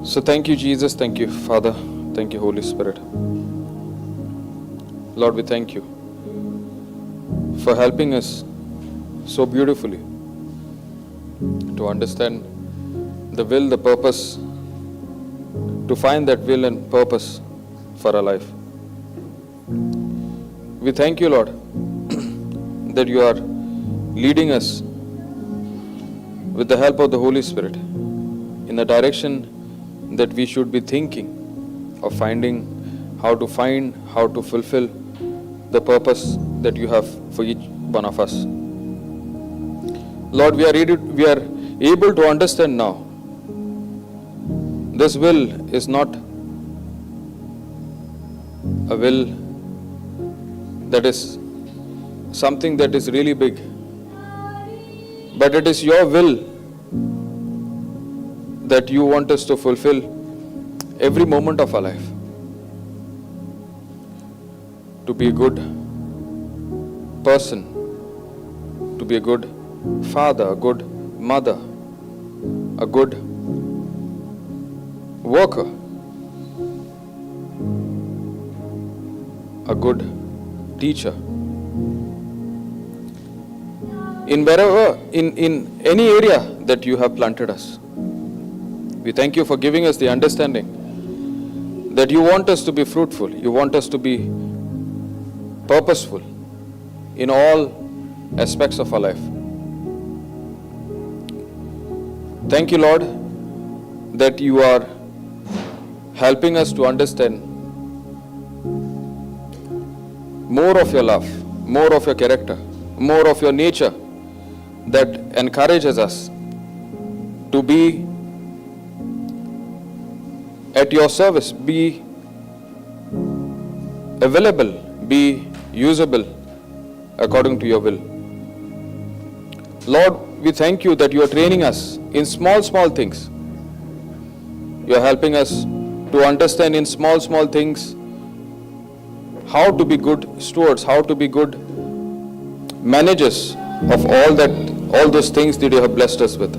So thank you, Jesus. Thank you, Father. Thank you, Holy Spirit. Lord, we thank you for helping us so beautifully to understand the will, the purpose, to find that will and purpose for our life. We thank you, Lord, that you are leading us with the help of the Holy Spirit in the direction that we should be thinking of finding how to fulfill the purpose that you have for each one of us. Lord, we are able to understand now. This will is not a will that is something that is really big, but it is your will that you want us to fulfill every moment of our life. To be a good person, to be a good father, a good mother, a good worker, a good teacher. In any area that you have planted us. We thank you for giving us the understanding that you want us to be fruitful, you want us to be purposeful in all aspects of our life. Thank you, Lord, that you are helping us to understand more of your love, more of your character, more of your nature that encourages us to be at your service, be available, be usable according to your will. Lord, we thank you that you are training us in small things. You are helping us to understand in small things how to be good stewards, how to be good managers of all those things that you have blessed us with.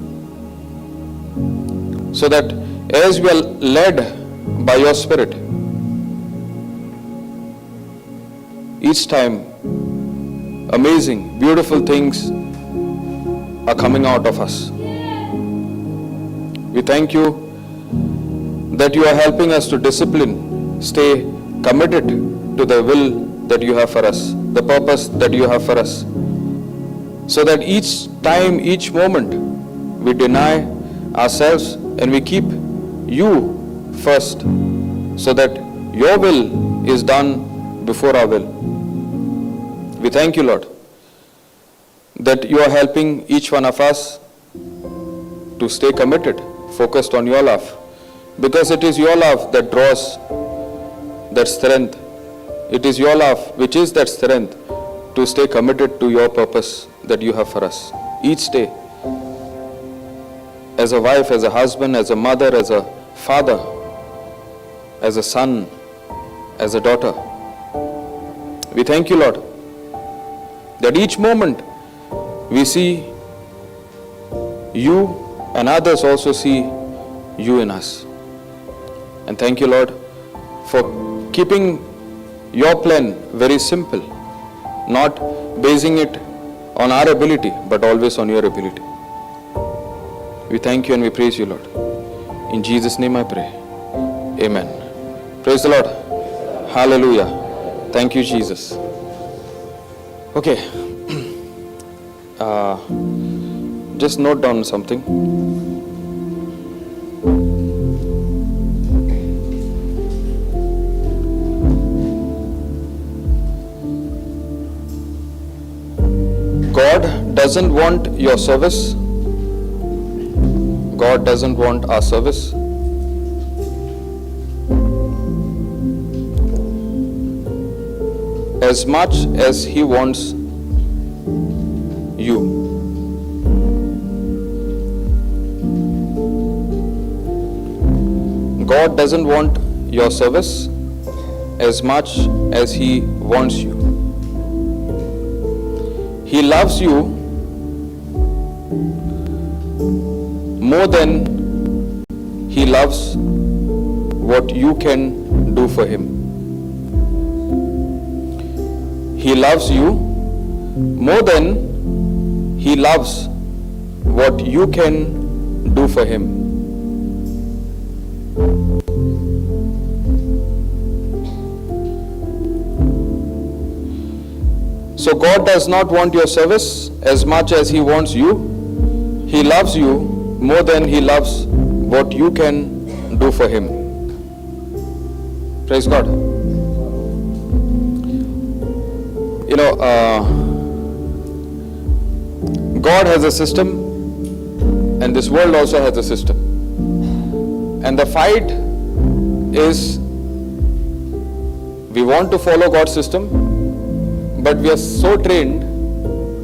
So that as we are led by your Spirit, each time amazing, beautiful things are coming out of us. We thank you that you are helping us to discipline, stay committed to the will that you have for us, the purpose that you have for us, so that each time, each moment, we deny ourselves and we keep you first, so that your will is done before our will. We thank you, Lord, that you are helping each one of us to stay committed, focused on your love, because it is your love that draws that strength. It is your love which is that strength to stay committed to your purpose that you have for us each day. As a wife, as a husband, as a mother, as a father, as a son, as a daughter. We thank you, Lord, that each moment we see you and others also see you in us. And thank you, Lord, for keeping your plan very simple, not basing it on our ability, but always on your ability. We thank you and we praise you, Lord. In Jesus' name I pray. Amen. Praise the Lord. Hallelujah. Thank you, Jesus. Okay. Just note down something. God doesn't want your service. God doesn't want our service. As much as He wants you. God doesn't want your service as much as He wants you. He loves you more than he loves what you can do for him. He loves you more than he loves what you can do for him. So God does not want your service as much as he wants you. He loves you more than he loves what you can do for him. Praise God. You know, God has a system, and this world also has a system. And the fight is, we want to follow God's system, but we are so trained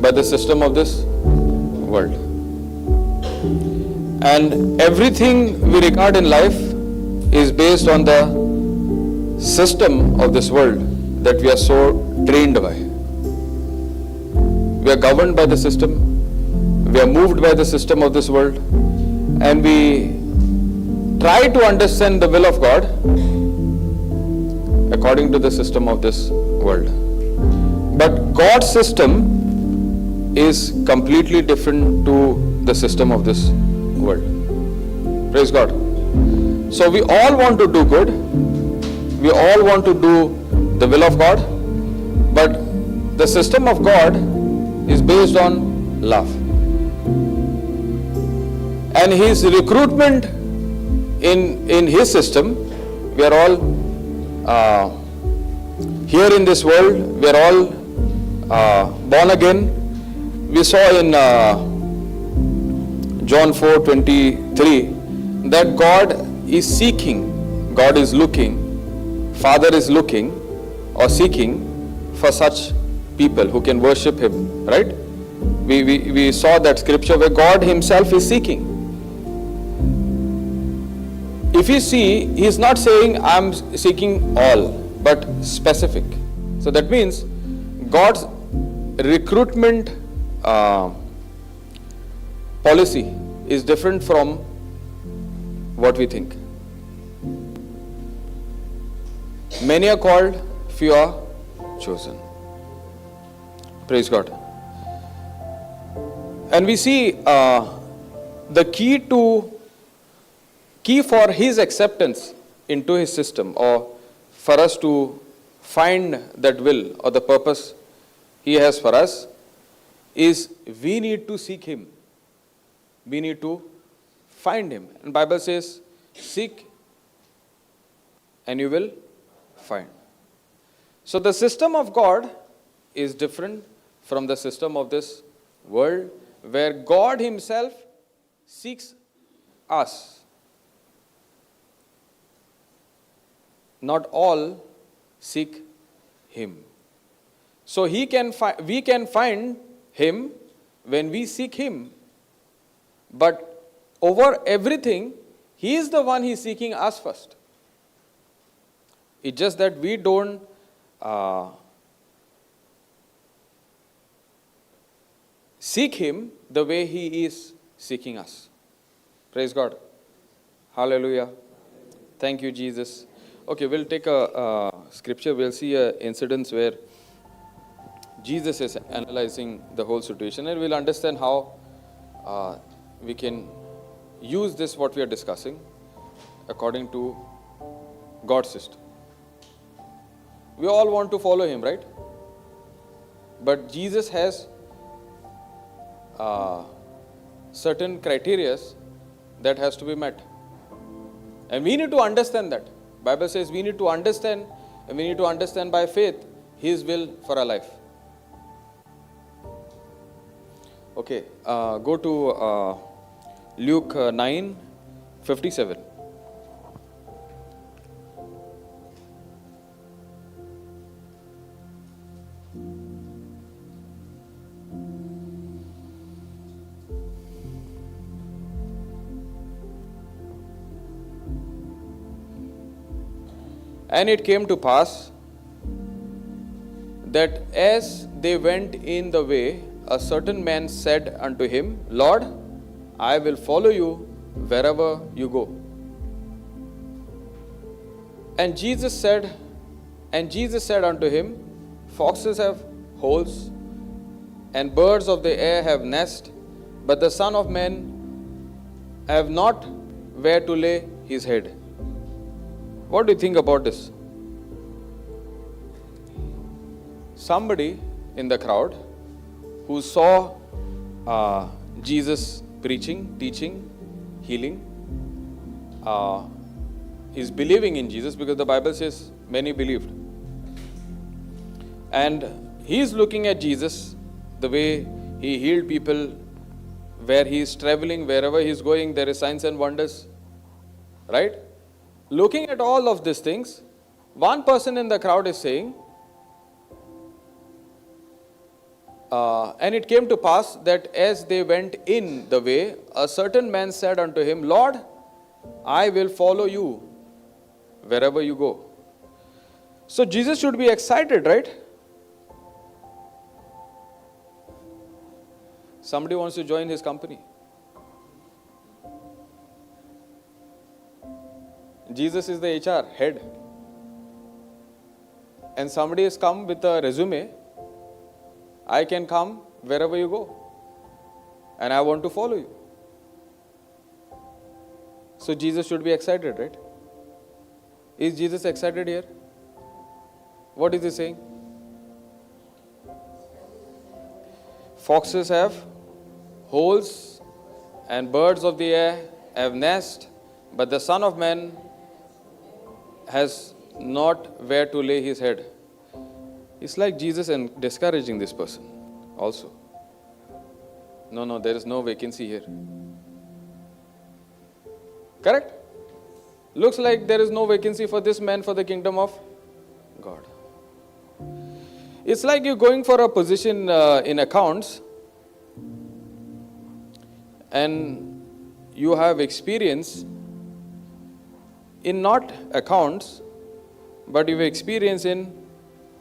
by the system of this world. And everything we regard in life is based on the system of this world that we are so trained by. We are governed by the system. We are moved by the system of this world. And we try to understand the will of God according to the system of this world. But God's system is completely different to the system of this world. Praise God. So we all want to do good. We all want to do the will of God. But the system of God is based on love. And his recruitment in his system, we are all here in this world, we are all born again. We saw in John 4:23 that God is seeking, God is looking, Father is looking or seeking for such people who can worship him, right? We saw that scripture where God himself is seeking. If you see, he is not saying I'm seeking all, but specific. So that means God's recruitment policy is different from what we think. Many are called, few are chosen. Praise God. And we see the key for his acceptance into his system, or for us to find that will or the purpose he has for us, is we need to seek him. We need to find him. And Bible says, seek and you will find. So the system of God is different from the system of this world, where God himself seeks us. Not all seek him. So we can find him when we seek him. But over everything, he is the one he's seeking us first. It's just that we don't seek him the way he is seeking us. Praise God. Hallelujah. Thank you, Jesus. Okay, we'll take a scripture. We'll see incidents where Jesus is analyzing the whole situation, and we'll understand how we can use this, what we are discussing, according to God's system. We all want to follow him, right? But Jesus has certain criteria that has to be met. And we need to understand that. Bible says we need to understand, and we need to understand by faith his will for our life. Okay, go to Luke 9:57. And it came to pass that as they went in the way, a certain man said unto him, Lord, I will follow you wherever you go. And Jesus said unto him, foxes have holes, and birds of the air have nests, but the Son of Man have not where to lay his head. What do you think about this? Somebody in the crowd who saw Jesus preaching, teaching, healing, is believing in Jesus, because the Bible says many believed. And he is looking at Jesus, the way he healed people, where he is traveling, wherever he is going, there is signs and wonders. Right? Looking at all of these things, one person in the crowd is saying, and it came to pass that as they went in the way, a certain man said unto him, Lord, I will follow you wherever you go. So Jesus should be excited, right? Somebody wants to join his company. Jesus is the HR head. And somebody has come with a resume. I can come wherever you go. And I want to follow you. So Jesus should be excited, right? Is Jesus excited here? What is he saying? Foxes have holes, and birds of the air have nests, but the Son of Man has not where to lay his head. It's like Jesus and discouraging this person also. No, there is no vacancy here. Correct? Looks like there is no vacancy for this man for the kingdom of God. It's like you're going for a position in accounts, and you have experience in not accounts, but you have experience in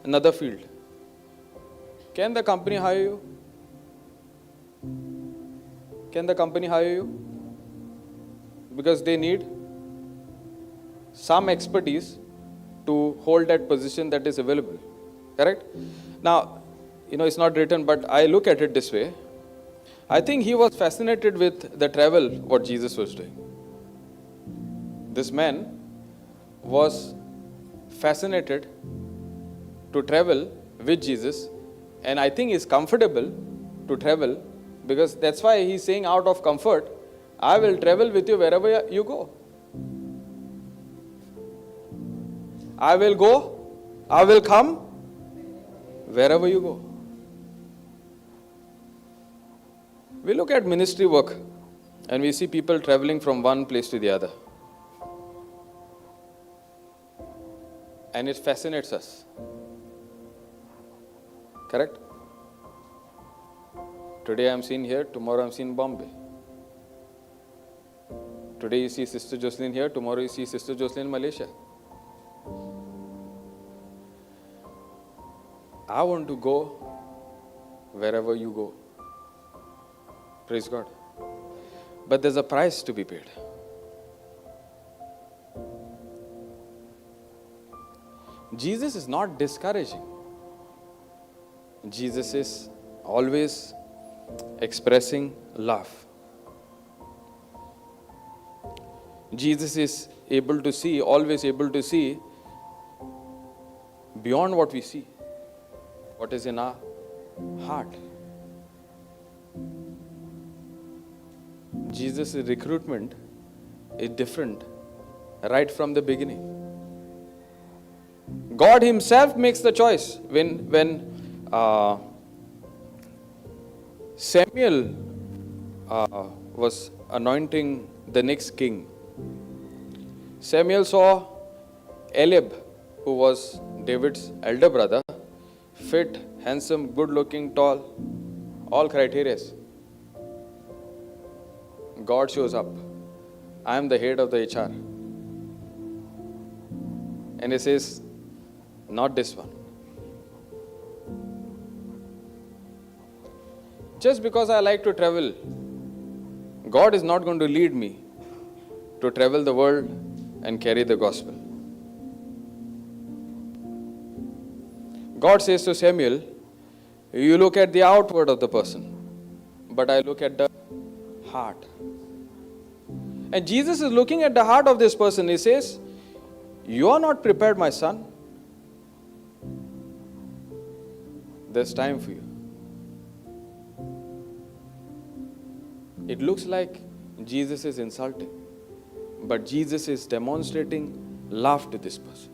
another field. Can the company hire you? Can the company hire you? Because they need some expertise to hold that position that is available. Correct? Now, it's not written, but I look at it this way. I think he was fascinated with the travel, what Jesus was doing. This man was fascinated to travel with Jesus, and I think he's comfortable to travel, because that's why he's saying out of comfort, I will travel with you wherever you go. I will go, I will come wherever you go. We look at ministry work and we see people traveling from one place to the other. And it fascinates us. Correct? Today I am seen here, tomorrow I am seen in Bombay. Today you see Sister Jocelyn here, tomorrow you see Sister Jocelyn in Malaysia. I want to go wherever you go. Praise God. But there's a price to be paid. Jesus is not discouraging. Jesus is always expressing love. Jesus is able to see, always able to see beyond what we see, what is in our heart. Jesus' recruitment is different right from the beginning. God himself makes the choice. When Samuel was anointing the next king, Samuel saw Eliab, who was David's elder brother, fit, handsome, good-looking, tall, all criteria. God shows up. I am the head of the HR. And he says, not this one. Just because I like to travel, God is not going to lead me to travel the world and carry the gospel. God says to Samuel, you look at the outward of the person, but I look at the heart. And Jesus is looking at the heart of this person. He says, you are not prepared, my son. There's time for you. It looks like Jesus is insulting, but Jesus is demonstrating love to this person.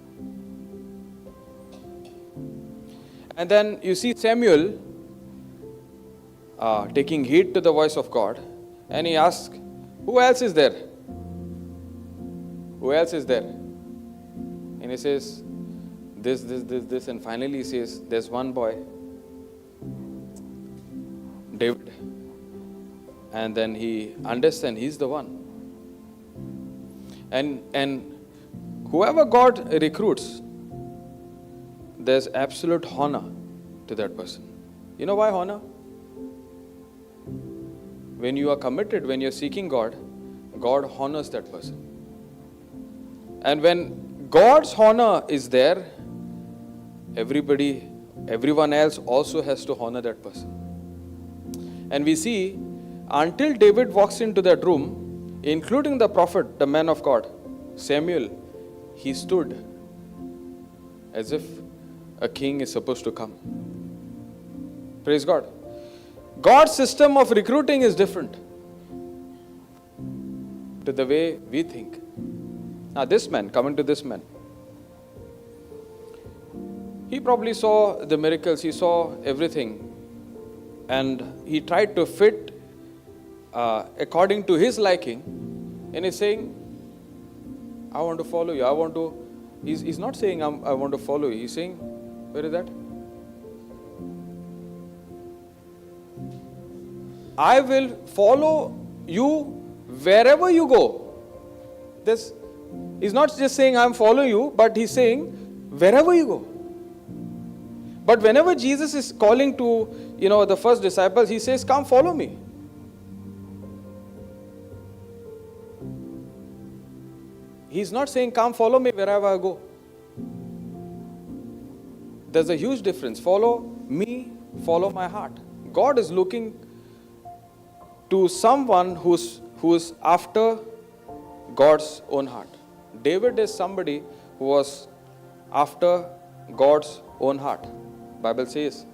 And then you see Samuel taking heed to the voice of God, and he asks, who else is there? Who else is there? And he says, this, and finally he says, there's one boy, David. And then he understands he's the one. And whoever God recruits, there's absolute honor to that person. You know why honor? When you are committed, when you're seeking God, God honors that person. And when God's honor is there, everyone else also has to honor that person. And we see, until David walks into that room, including the prophet, the man of God, Samuel, he stood as if a king is supposed to come. Praise God. God's system of recruiting is different to the way we think. Now coming to this man, he probably saw the miracles, he saw everything, and he tried to fit according to his liking, and he's saying, I want to follow you. He's not saying I want to follow you. He's saying, where is that? I will follow you wherever you go. He's not just saying I'm following you, but he's saying wherever you go. But whenever Jesus is calling to, the first disciples, he says, come follow me. He's not saying, come follow me wherever I go. There's a huge difference. Follow me, follow my heart. God is looking to someone who's after God's own heart. David is somebody who was after God's own heart. Bible says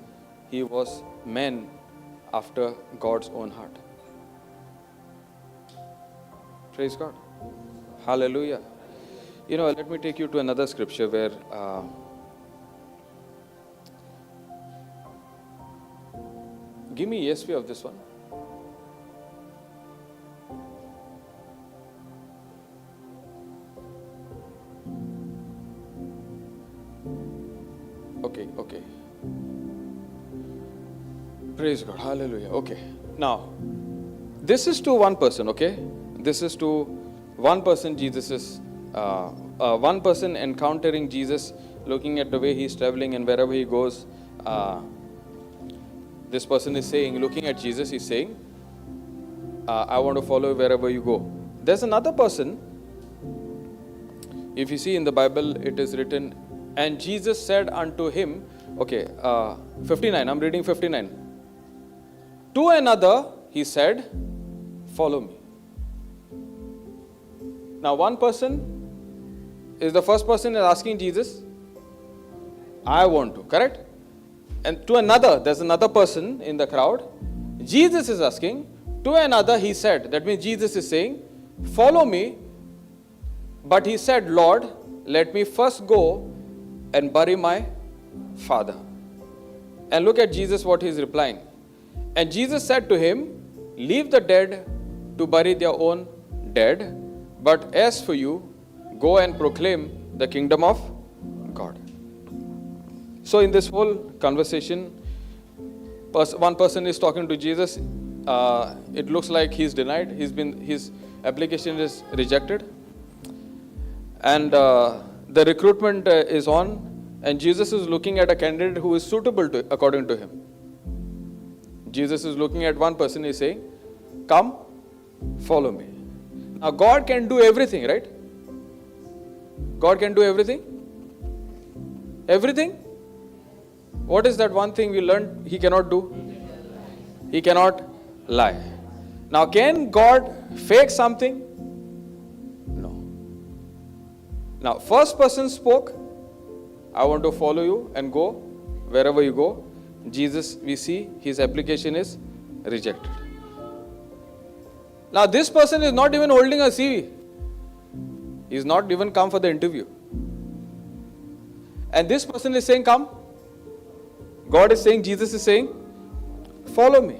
he was man after God's own heart. Praise God. Hallelujah. Let me take you to another scripture where give me ESV of this one. Okay. Praise God. Hallelujah. Okay. Now, this is to one person, okay? This is to one person, one person encountering Jesus, looking at the way he's traveling and wherever he goes. This person is saying, looking at Jesus, he's saying, I want to follow you wherever you go. There's another person, if you see in the Bible, it is written, and Jesus said unto him, 59, I'm reading 59. To another, he said, follow me. Now, one person is the first person is asking Jesus, I want to, correct? And to another, there's another person in the crowd. Jesus is asking, to another, he said, that means Jesus is saying, follow me. But he said, Lord, let me first go and bury my father. And look at Jesus, what he's replying. And Jesus said to him, leave the dead to bury their own dead, but as for you, go and proclaim the kingdom of God. So in this whole conversation, one person is talking to Jesus. It looks like he's denied. His application is rejected. And the recruitment is on. And Jesus is looking at a candidate who is suitable according to him. Jesus is looking at one person. He's saying, come, follow me. Now God can do everything, right? God can do everything? Everything? What is that one thing we learned he cannot do? He cannot lie. Now, can God fake something? No. Now, first person spoke, I want to follow you and go wherever you go. Jesus, we see his application is rejected. Now, this person is not even holding a CV. He is not even come for the interview. And this person is saying, come. God is saying, Jesus is saying, follow me.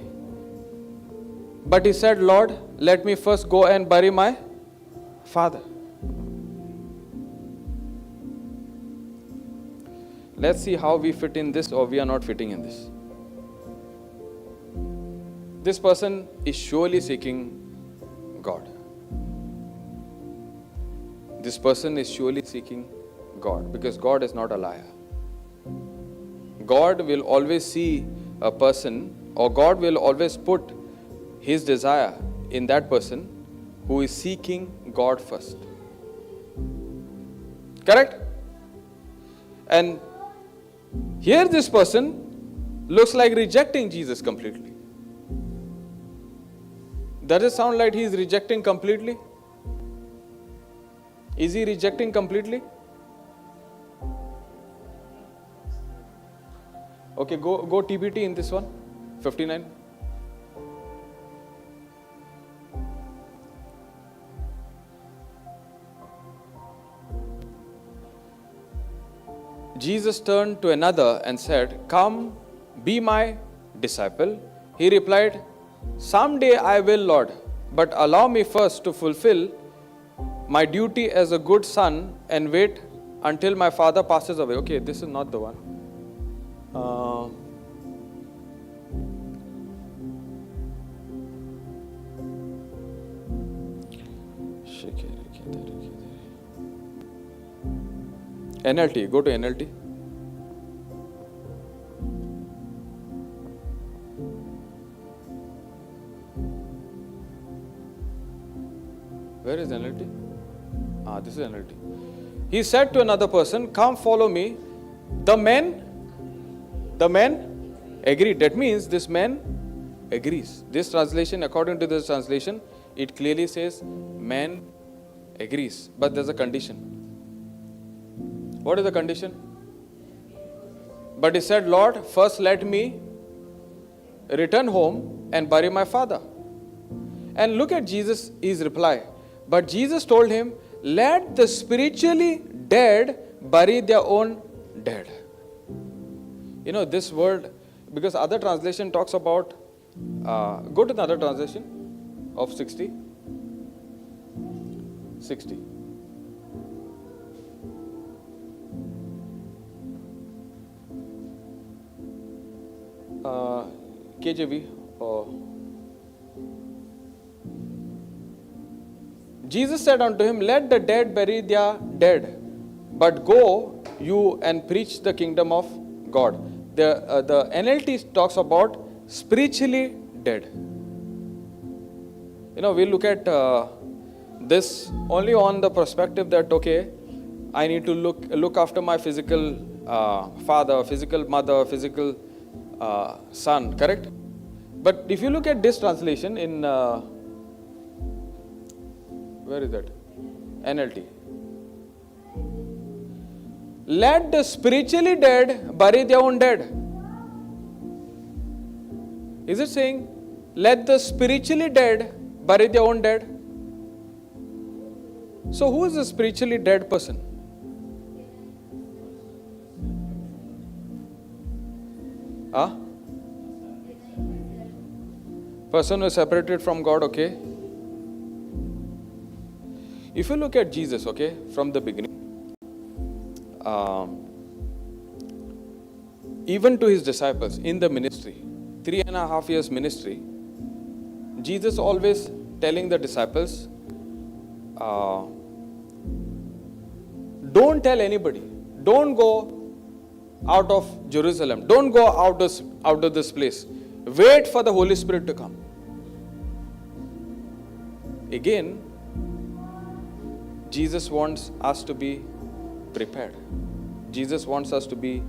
But he said, Lord, let me first go and bury my father. Let's see how we fit in this or we are not fitting in this. This person is surely seeking God. This person is surely seeking God, because God is not a liar. God will always see a person, or God will always put his desire in that person who is seeking God first. Correct? And here this person looks like rejecting Jesus completely. Does it sound like he is rejecting completely? Is he rejecting completely? Okay, go TBT in this one, 59. Jesus turned to another and said, come, be my disciple. He replied, someday I will, Lord, but allow me first to fulfill my duty as a good son and wait until my father passes away. Okay, this is not the one. NLT, go to NLT. Where is NLT? This is NLT. He said to another person, come follow me. The man agreed. That means this man agrees. This translation, according to this translation, it clearly says man agrees. But there's a condition. What is the condition? But he said, Lord, first let me return home and bury my father. And look at Jesus, his reply. But Jesus told him, let the spiritually dead bury their own dead. You know, this word, because other translation talks about, go to the other translation of 60. 60. KJV. Jesus said unto him, let the dead bury their dead, but go you and preach the kingdom of God. The NLT talks about spiritually dead. You know, we look at this only on the perspective that, okay, I need to look after my physical father, physical mother, physical son, correct? But if you look at this translation in, where is that? NLT. Let the spiritually dead bury their own dead. Is it saying, let the spiritually dead bury their own dead? So who is the spiritually dead person? Person who is separated from God, okay. If you look at Jesus, okay, from the beginning, even to his disciples in the ministry, 3.5 years ministry, Jesus always telling the disciples, don't tell anybody, don't go out of Jerusalem, don't go out of this place, wait for the Holy Spirit to come. Again, Jesus wants us to be prepared. Jesus wants us to be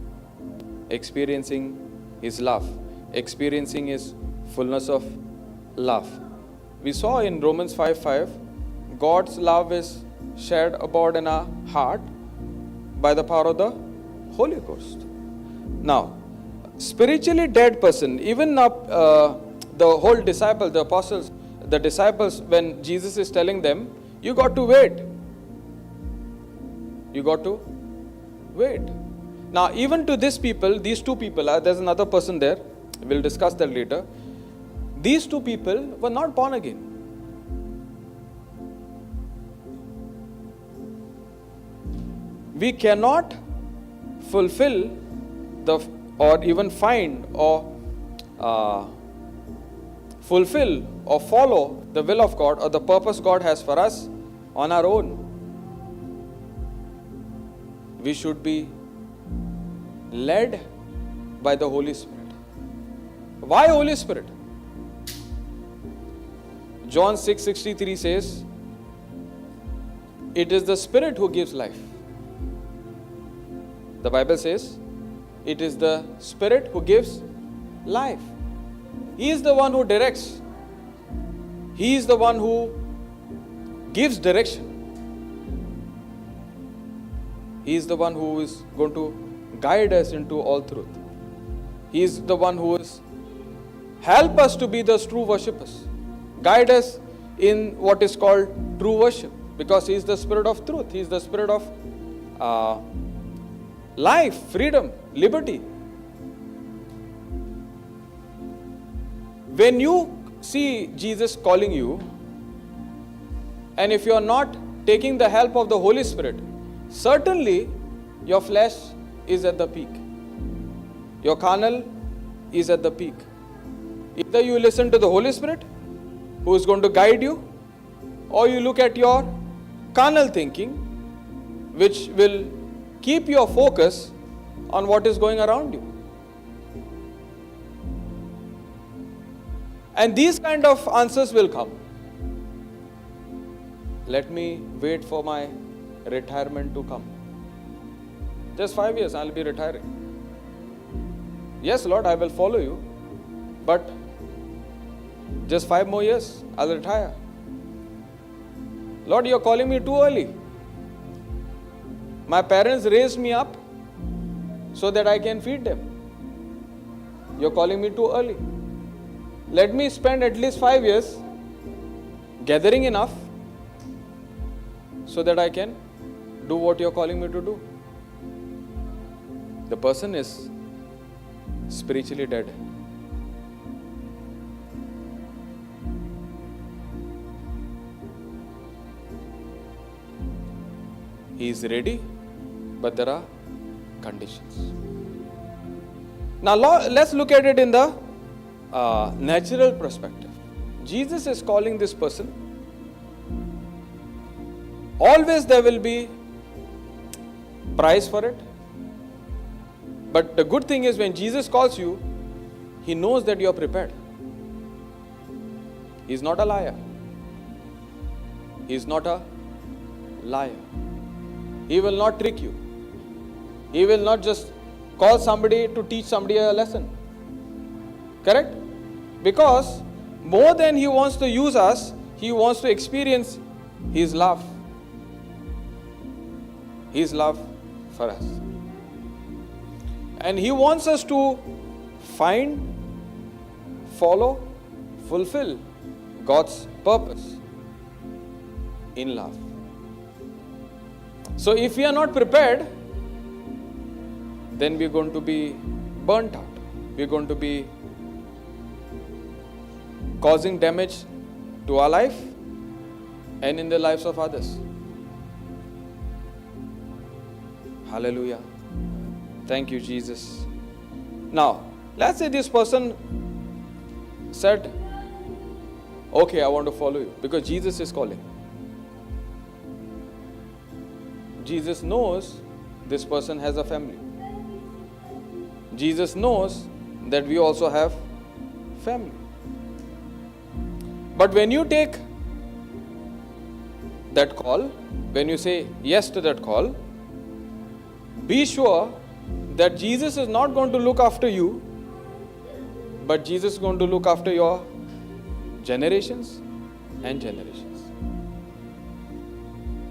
experiencing His love, experiencing His fullness of love. We saw in Romans 5:5, God's love is shed abroad in our heart by the power of the Holy Ghost. Now, spiritually dead person, even the whole disciples, the apostles, the disciples, when Jesus is telling them, you got to wait. You got to wait. Now, even to these people, these two people, there's another person there, we'll discuss that later. These two people were not born again. We cannot fulfill or even find or fulfill or follow the will of God or the purpose God has for us on our own. We should be led by the Holy Spirit. Why Holy Spirit? John 6:63 says, it is the Spirit who gives life. The Bible says, it is the Spirit who gives life. He is the one who directs. He is the one who gives direction. He is the one who is going to guide us into all truth. He is the one who is help us to be the true worshippers. Guide us in what is called true worship, because He is the Spirit of truth. He is the Spirit of life, freedom, liberty. When you see Jesus calling you, and if you are not taking the help of the Holy Spirit, certainly your flesh is at the peak. Your carnal is at the peak. Either you listen to the Holy Spirit, who is going to guide you, or you look at your carnal thinking, which will keep your focus on what is going around you. And these kind of answers will come. Let me wait for my retirement to come. Just 5 years, I'll be retiring. Yes, Lord, I will follow you, but just 5 more years, I'll retire. Lord, you're calling me too early. My parents raised me up so that I can feed them. You're calling me too early. Let me spend at least 5 years gathering enough so that I can do what you're calling me to do. The person is spiritually dead. He is ready, but there are conditions. Now let's look at it in the natural perspective. Jesus is calling this person. Always there will be price for it. But the good thing is, when Jesus calls you, He knows that you are prepared. He is not a liar. He is not a liar. He will not trick you. He will not just call somebody to teach somebody a lesson. Correct? Because more than He wants to use us, He wants to experience His love. His love for us. And He wants us to find, follow, fulfill God's purpose in love. So if we are not prepared, then we are going to be burnt out. We are going to be causing damage to our life and in the lives of others. Hallelujah. Thank you, Jesus. Now, let's say this person said, okay, I want to follow you because Jesus is calling. Jesus knows this person has a family. Jesus knows that we also have family. But when you take that call, when you say yes to that call, be sure that Jesus is not going to look after you, but Jesus is going to look after your generations and generations.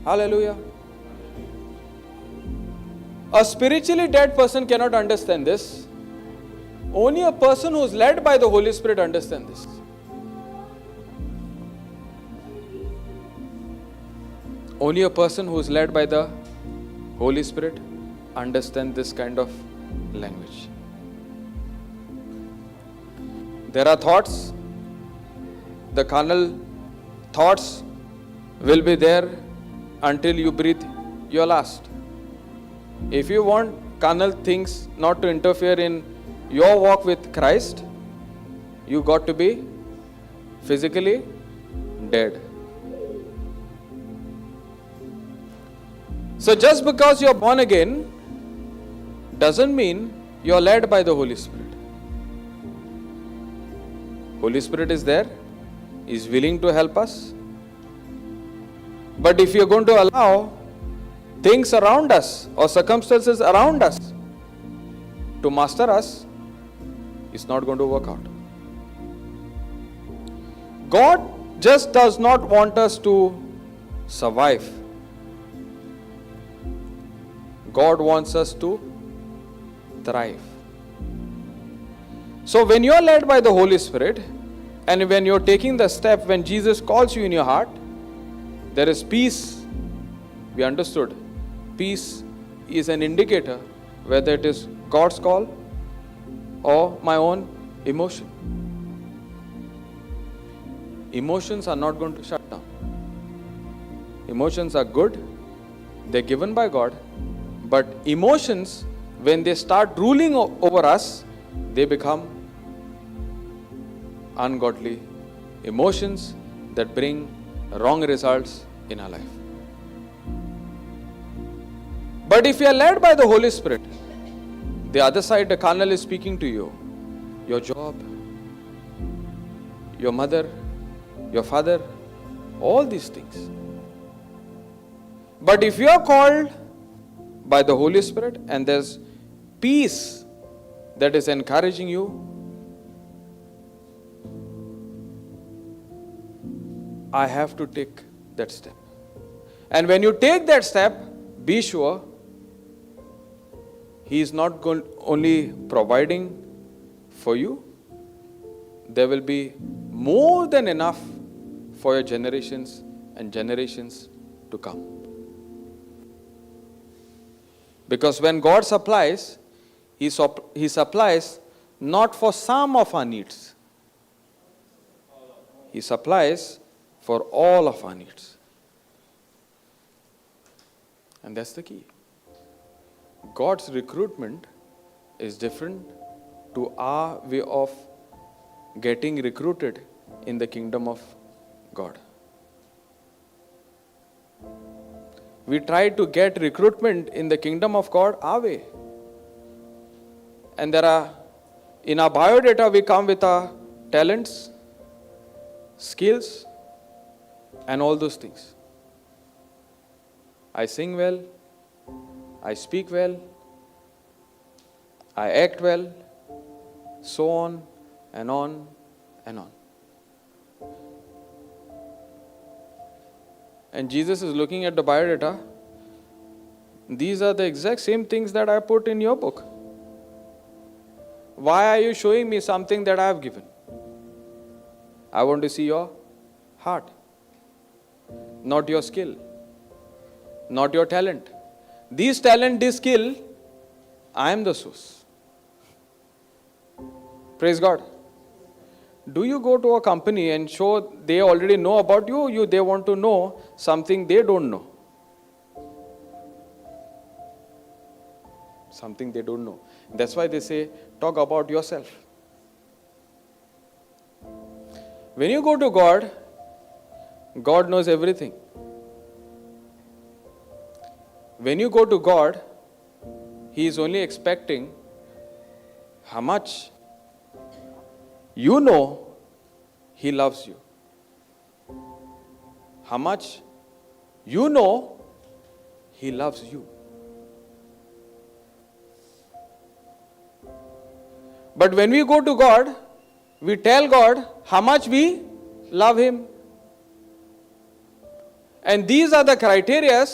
Hallelujah. A spiritually dead person cannot understand this. Only a person who is led by the Holy Spirit understands this. Only a person who is led by the Holy Spirit understands this kind of language. There are thoughts. The carnal thoughts will be there until you breathe your last. If you want carnal things not to interfere in your walk with Christ, you got to be physically dead. So just because you are born again doesn't mean you are led by the Holy Spirit. Holy Spirit is there, is willing to help us. But if you are going to allow things around us or circumstances around us to master us, it's not going to work out. God just does not want us to survive. God wants us to thrive. So when you are led by the Holy Spirit, and when you are taking the step, when Jesus calls you in your heart, there is peace. We understood. Peace is an indicator whether it is God's call or my own emotion. Emotions are not going to shut down. Emotions are good. They're given by God. But emotions, when they start ruling over us, they become ungodly emotions that bring wrong results in our life. But if you are led by the Holy Spirit, the other side, the carnal is speaking to you. Your job, your mother, your father, all these things. But if you are called by the Holy Spirit and there's peace that is encouraging you, I have to take that step. And when you take that step, be sure He is not only providing for you, there will be more than enough for your generations and generations to come. Because when God supplies, He supplies not for some of our needs. He supplies for all of our needs. And that's the key. God's recruitment is different to our way of getting recruited in the kingdom of God. We try to get recruitment in the kingdom of God our way. And in our biodata, we come with our talents, skills, and all those things. I sing well, I speak well, I act well, so on and on and on. And Jesus is looking at the biodata. These are the exact same things that I put in your book. Why are you showing me something that I have given? I want to see your heart, not your skill, not your talent. This talent, this skill, I am the source. Praise God. Do you go to a company and show they already know about you, they want to know something they don't know? Something they don't know. That's why they say, talk about yourself. When you go to God, God knows everything. When you go to God, He is only expecting how much you know He loves you. How much you know He loves you. But when we go to God, we tell God how much we love Him. And these are the criteria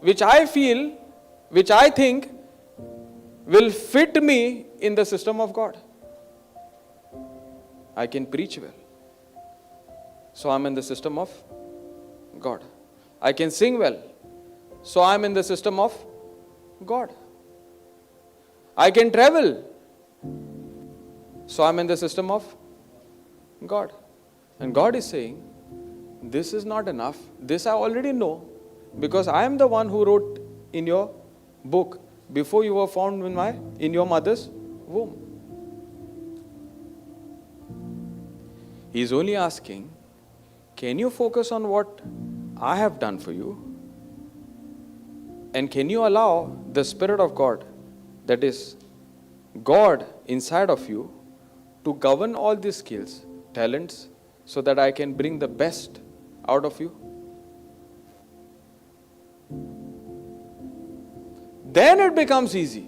which I feel, which I think will fit me in the system of God. I can preach well, so I'm in the system of God. I can sing well, so I'm in the system of God. I can travel, so I'm in the system of God. And God is saying, this is not enough. This I already know, because I am the one who wrote in your book before you were formed in your mother's womb. He is only asking, can you focus on what I have done for you? And can you allow the Spirit of God, that is God inside of you, to govern all these skills, talents, so that I can bring the best out of you? Then it becomes easy.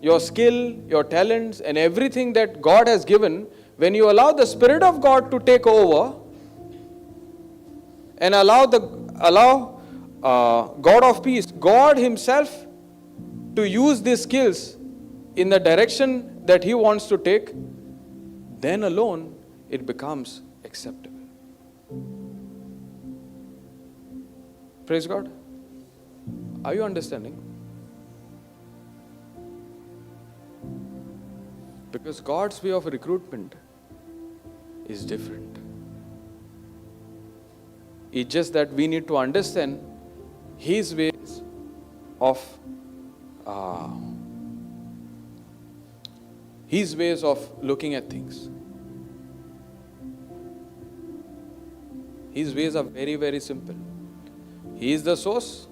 Your skill, your talents, and everything that God has given, when you allow the Spirit of God to take over and allow God of peace, God Himself, to use these skills in the direction that He wants to take, then alone it becomes acceptable. Praise God. Are you understanding? Because God's way of recruitment is different. It's just that we need to understand His ways of looking at things. His ways are very, very simple. He is the source,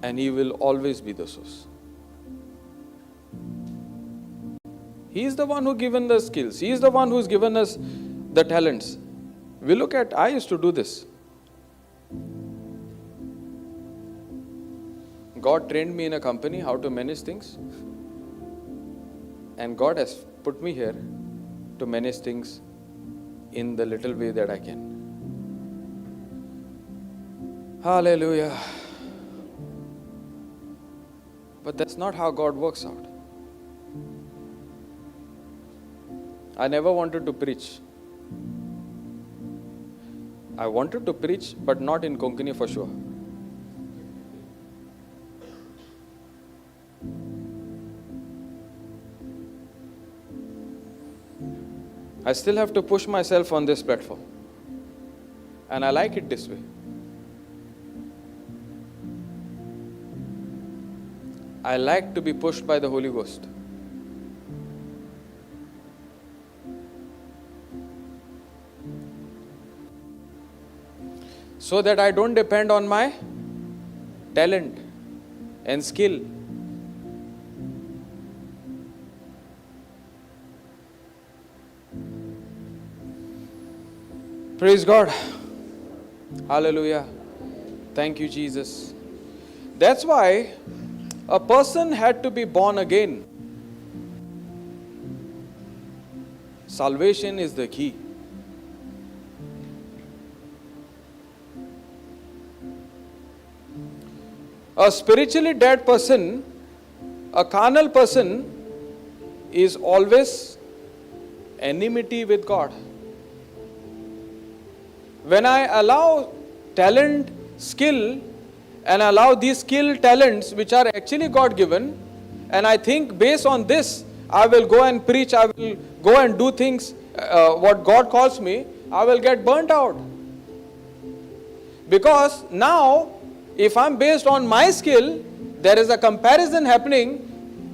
and He will always be the source. He is the one who given the skills. He is the one who's given us the talents. I used to do this. God trained me in a company how to manage things. And God has put me here to manage things in the little way that I can. Hallelujah. But that's not how God works out. I never wanted to preach. I wanted to preach, but not in Konkani for sure. I still have to push myself on this platform. And I like it this way. I like to be pushed by the Holy Ghost. So that I don't depend on my talent and skill. Praise God. Hallelujah. Thank you, Jesus. That's why a person had to be born again. Salvation is the key. A spiritually dead person, a carnal person, is always enmity with God. When I allow talent, skill, and allow these skill, talents, which are actually God-given, and I think based on this, I will go and preach, I will go and do things, what God calls me, I will get burnt out. Because now, if I'm based on my skill, there is a comparison happening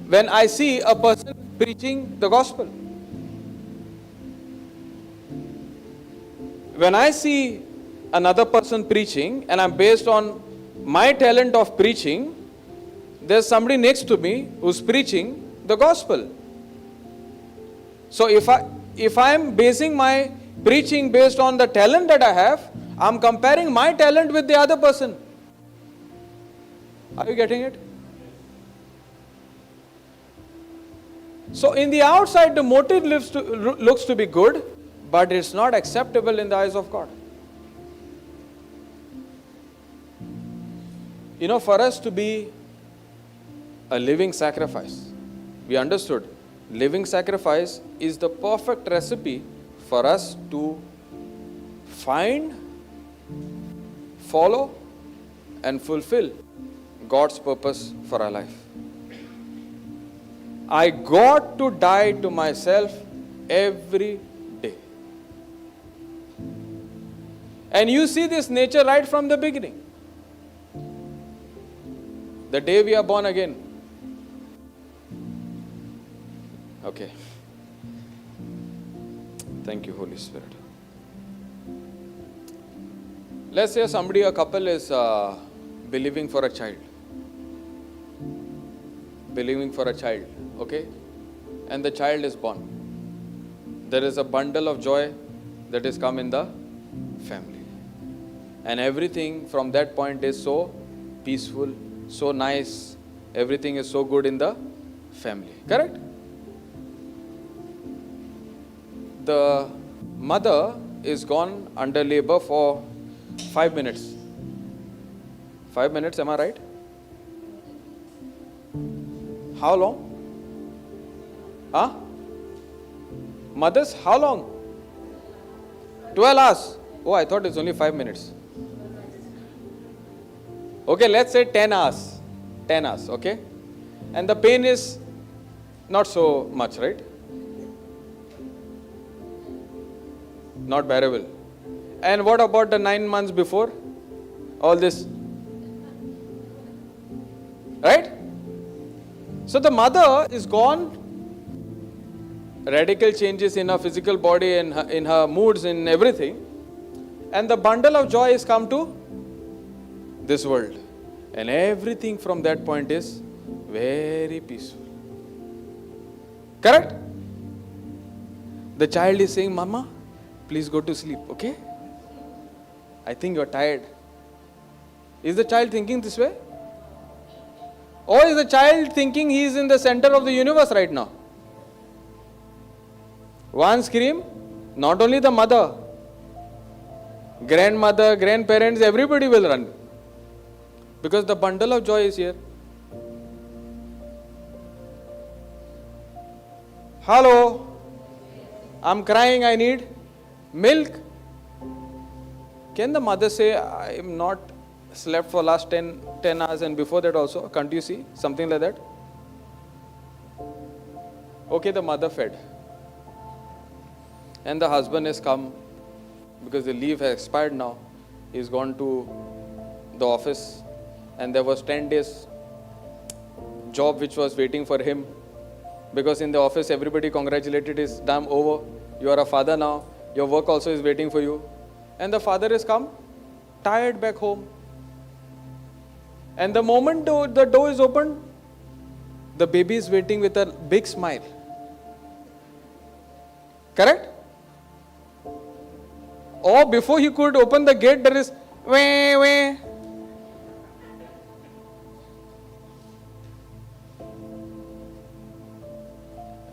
when I see a person preaching the gospel. When I see another person preaching and I'm based on my talent of preaching, there's somebody next to me who's preaching the gospel. So if I'm basing my preaching based on the talent that I have, I'm comparing my talent with the other person. Are you getting it? So in the outside, the motive looks to be good, but it's not acceptable in the eyes of God. You know, for us to be a living sacrifice, we understood living sacrifice is the perfect recipe for us to find, follow, and fulfill God's purpose for our life. I got to die to myself every day. And you see this nature right from the beginning. The day we are born again. Okay. Thank you, Holy Spirit. Let's say a couple is believing for a child. Believing for a child, okay? And the child is born. There is a bundle of joy that has come in the family. And everything from that point is so peaceful, so nice. Everything is so good in the family. Correct? The mother is gone under labor for 5 minutes. 5 minutes, am I right? How long? Huh? Mothers, how long? 12 hours. Oh, I thought it's only 5 minutes. Okay, let's say 10 hours. 10 hours, okay? And the pain is not so much, right? Not bearable. And what about the 9 months before? All this. Right? So the mother is gone. Radical changes in her physical body and in her moods, in everything. And the bundle of joy is come to this world. And everything from that point is very peaceful. Correct? The child is saying, Mama, please go to sleep, okay? I think you're tired. Is the child thinking this way? Or is the child thinking he is in the center of the universe right now? One scream, not only the mother, grandmother, grandparents, everybody will run. Because the bundle of joy is here. Hello, I'm crying, I need milk. Can the mother say, I am not slept for last 10 hours and before that also? Can't you see? Something like that. Okay, the mother fed. And the husband has come because the leave has expired now. He's gone to the office and there was 10 days job which was waiting for him. Because in the office everybody congratulated his damn over. You are a father now. Your work also is waiting for you. And the father has come tired back home. And the moment the door is opened, the baby is waiting with a big smile. Correct? Or before he could open the gate, there is wah, wah.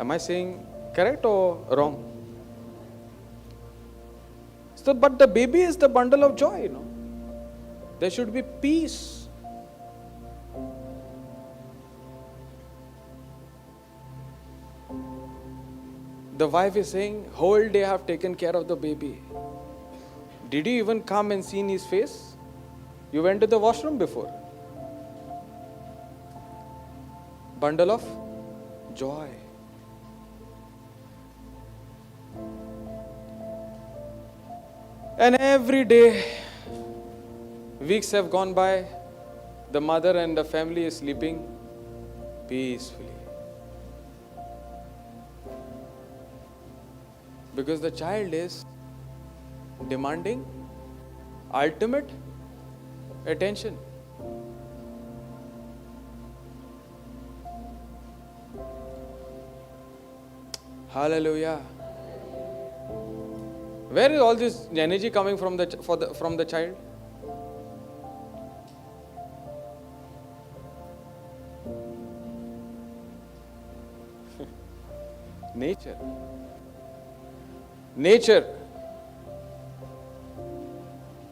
Am I saying correct or wrong? So, but the baby is the bundle of joy, you know. There should be peace. The wife is saying, whole day I have taken care of the baby. Did you even come and see his face? You went to the washroom before. Bundle of joy. And every day, weeks have gone by, the mother and the family is sleeping peacefully. Because the child is demanding ultimate attention. Hallelujah. Where is all this energy coming from from the child? Nature. Nature.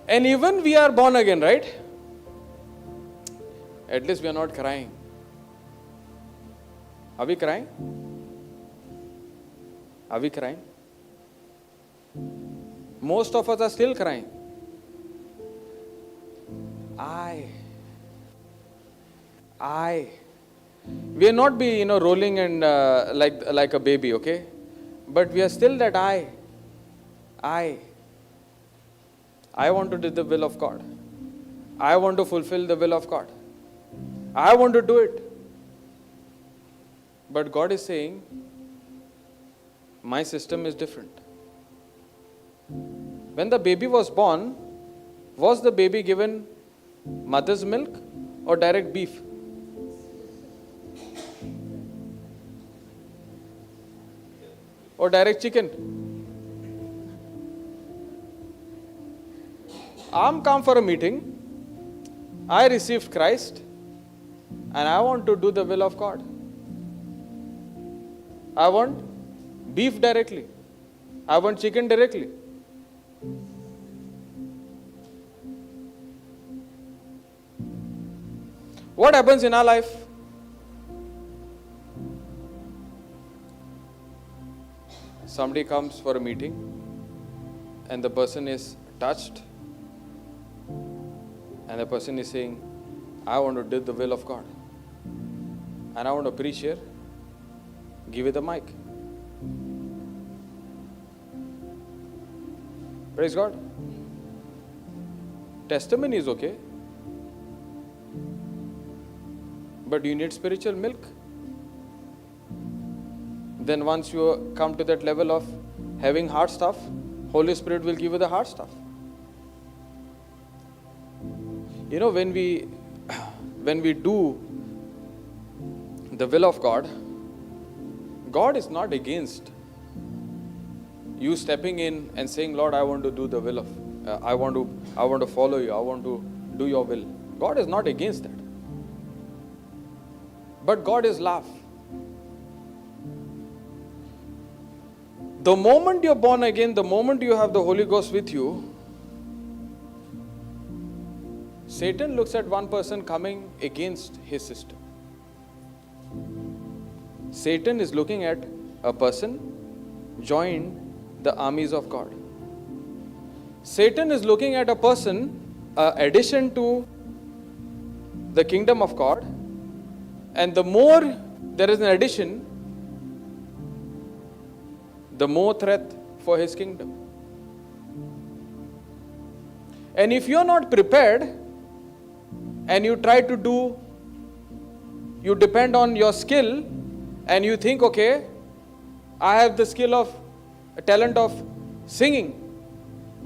And even we are born again, right? At least we are not crying. Are we crying? Are we crying? Most of us are still crying. We are not be, rolling and like a baby, okay? But we are still that I want to do the will of God. I want to fulfill the will of God. I want to do it. But God is saying, my system is different. When the baby was born, was the baby given mother's milk or direct beef? Or direct chicken? I'm come for a meeting. I received Christ and I want to do the will of God. I want beef directly. I want chicken directly. What happens in our life? Somebody comes for a meeting and the person is touched and the person is saying, I want to do the will of God and I want to preach here. Give it the mic. Praise God. Testimony is okay, but you need spiritual milk. Then once you come to that level of having hard stuff, Holy Spirit will give you the hard stuff. When we do the will of God, God is not against you stepping in and saying, Lord, I want to do the will of, I want to follow you, I want to do your will. God is not against that. But God is love. The moment you're born again, the moment you have the Holy Ghost with you, Satan looks at one person coming against his system. Satan is looking at a person join the armies of God. Satan is looking at a person addition to the kingdom of God, and the more there is an addition, the more threat for his kingdom. And if you are not prepared and you try to do, you depend on your skill and you think, okay, I have the skill of, talent of singing,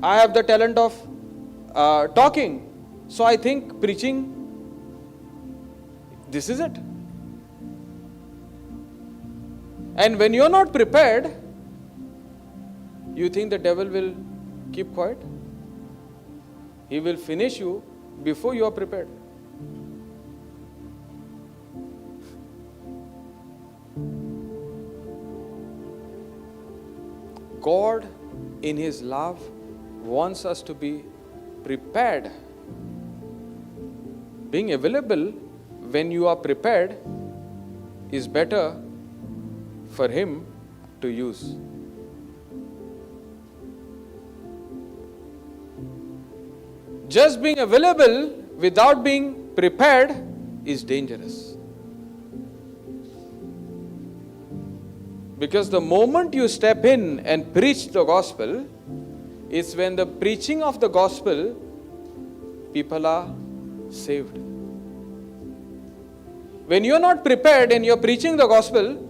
I have the talent of talking, so I think preaching, this is it. And when you are not prepared, you think the devil will keep quiet? He will finish you before you are prepared. God, in His love, wants us to be prepared. Being available when you are prepared is better for Him to use. Just being available without being prepared is dangerous. Because the moment you step in and preach the gospel, is when the preaching of the gospel, people are saved. When you are not prepared and you are preaching the gospel,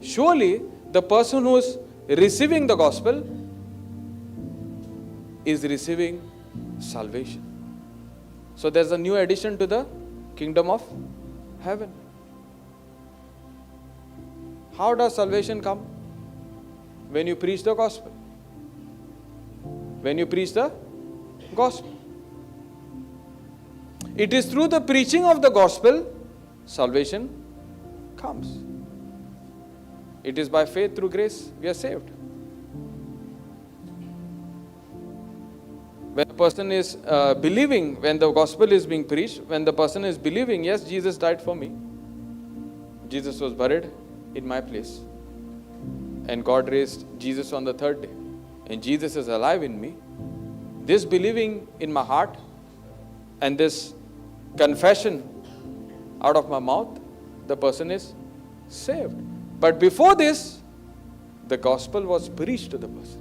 surely the person who is receiving the gospel is receiving salvation. So there's a new addition to the kingdom of heaven. How does salvation come? When you preach the gospel. When you preach the gospel. It is through the preaching of the gospel salvation comes. It is by faith through grace we are saved. When a person is believing, when the gospel is being preached, when the person is believing, yes, Jesus died for me. Jesus was buried in my place. And God raised Jesus on the third day. And Jesus is alive in me. This believing in my heart and this confession out of my mouth, the person is saved. But before this, the gospel was preached to the person.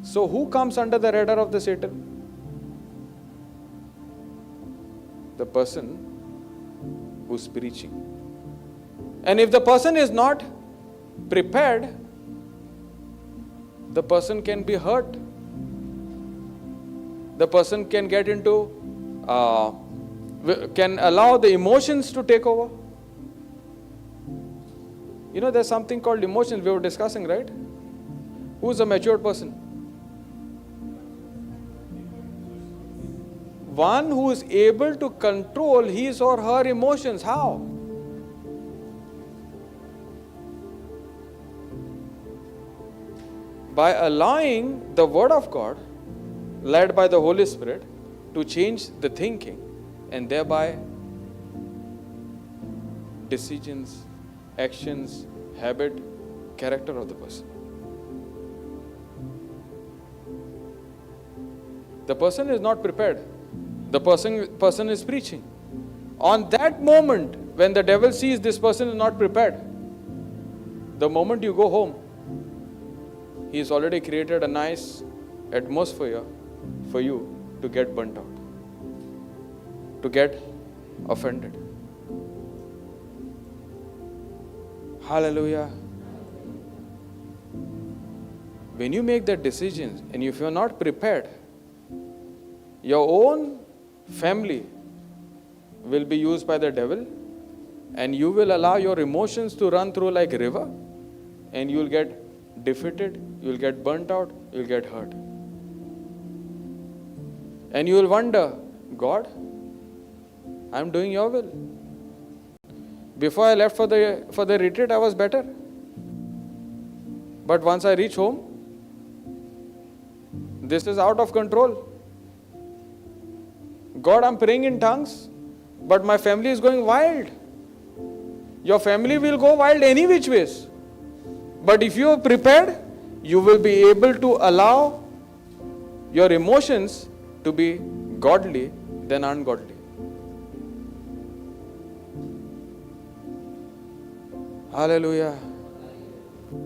So who comes under the radar of the Satan? The person who's preaching. And if the person is not prepared, the person can be hurt. The person can get into, can allow the emotions to take over. You know, there's something called emotions we were discussing, right? Who's a mature person? One who is able to control his or her emotions. How? By allowing the Word of God, led by the Holy Spirit, to change the thinking and thereby decisions, actions, habit, character of the person. The person is not prepared. The person is preaching. On that moment, when the devil sees this person is not prepared, the moment you go home, he has already created a nice atmosphere for you to get burnt out, to get offended. Hallelujah. When you make that decision and if you are not prepared, your own family will be used by the devil and you will allow your emotions to run through like a river and you will get defeated, you will get burnt out, you will get hurt. And you will wonder, God, I am doing your will. Before I left for the retreat, I was better. But once I reach home, this is out of control. God, I'm praying in tongues, but my family is going wild. Your family will go wild any which ways. But if you are prepared, you will be able to allow your emotions to be godly than ungodly. Hallelujah.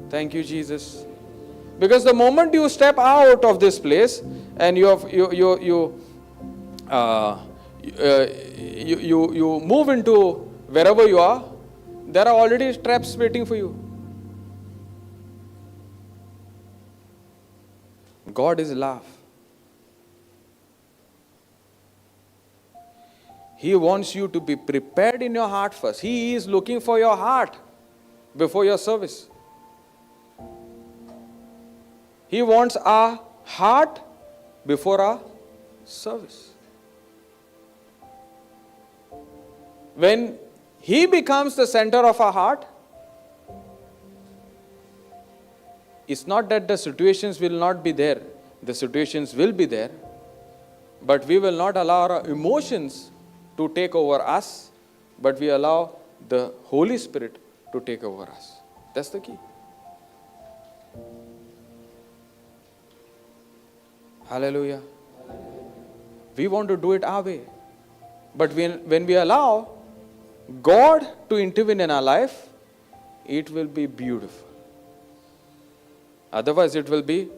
Thank you, Jesus. Because the moment you step out of this place and you move into wherever you are, there are already traps waiting for you. God is love. He wants you to be prepared in your heart first. He is looking for your heart before your service. He wants our heart before our service. When He becomes the center of our heart, it's not that the situations will not be there. The situations will be there. But we will not allow our emotions to take over us, but we allow the Holy Spirit to take over us. That's the key. Hallelujah. We want to do it our way. But when we allow God to intervene in our life, it will be beautiful. Otherwise, it will be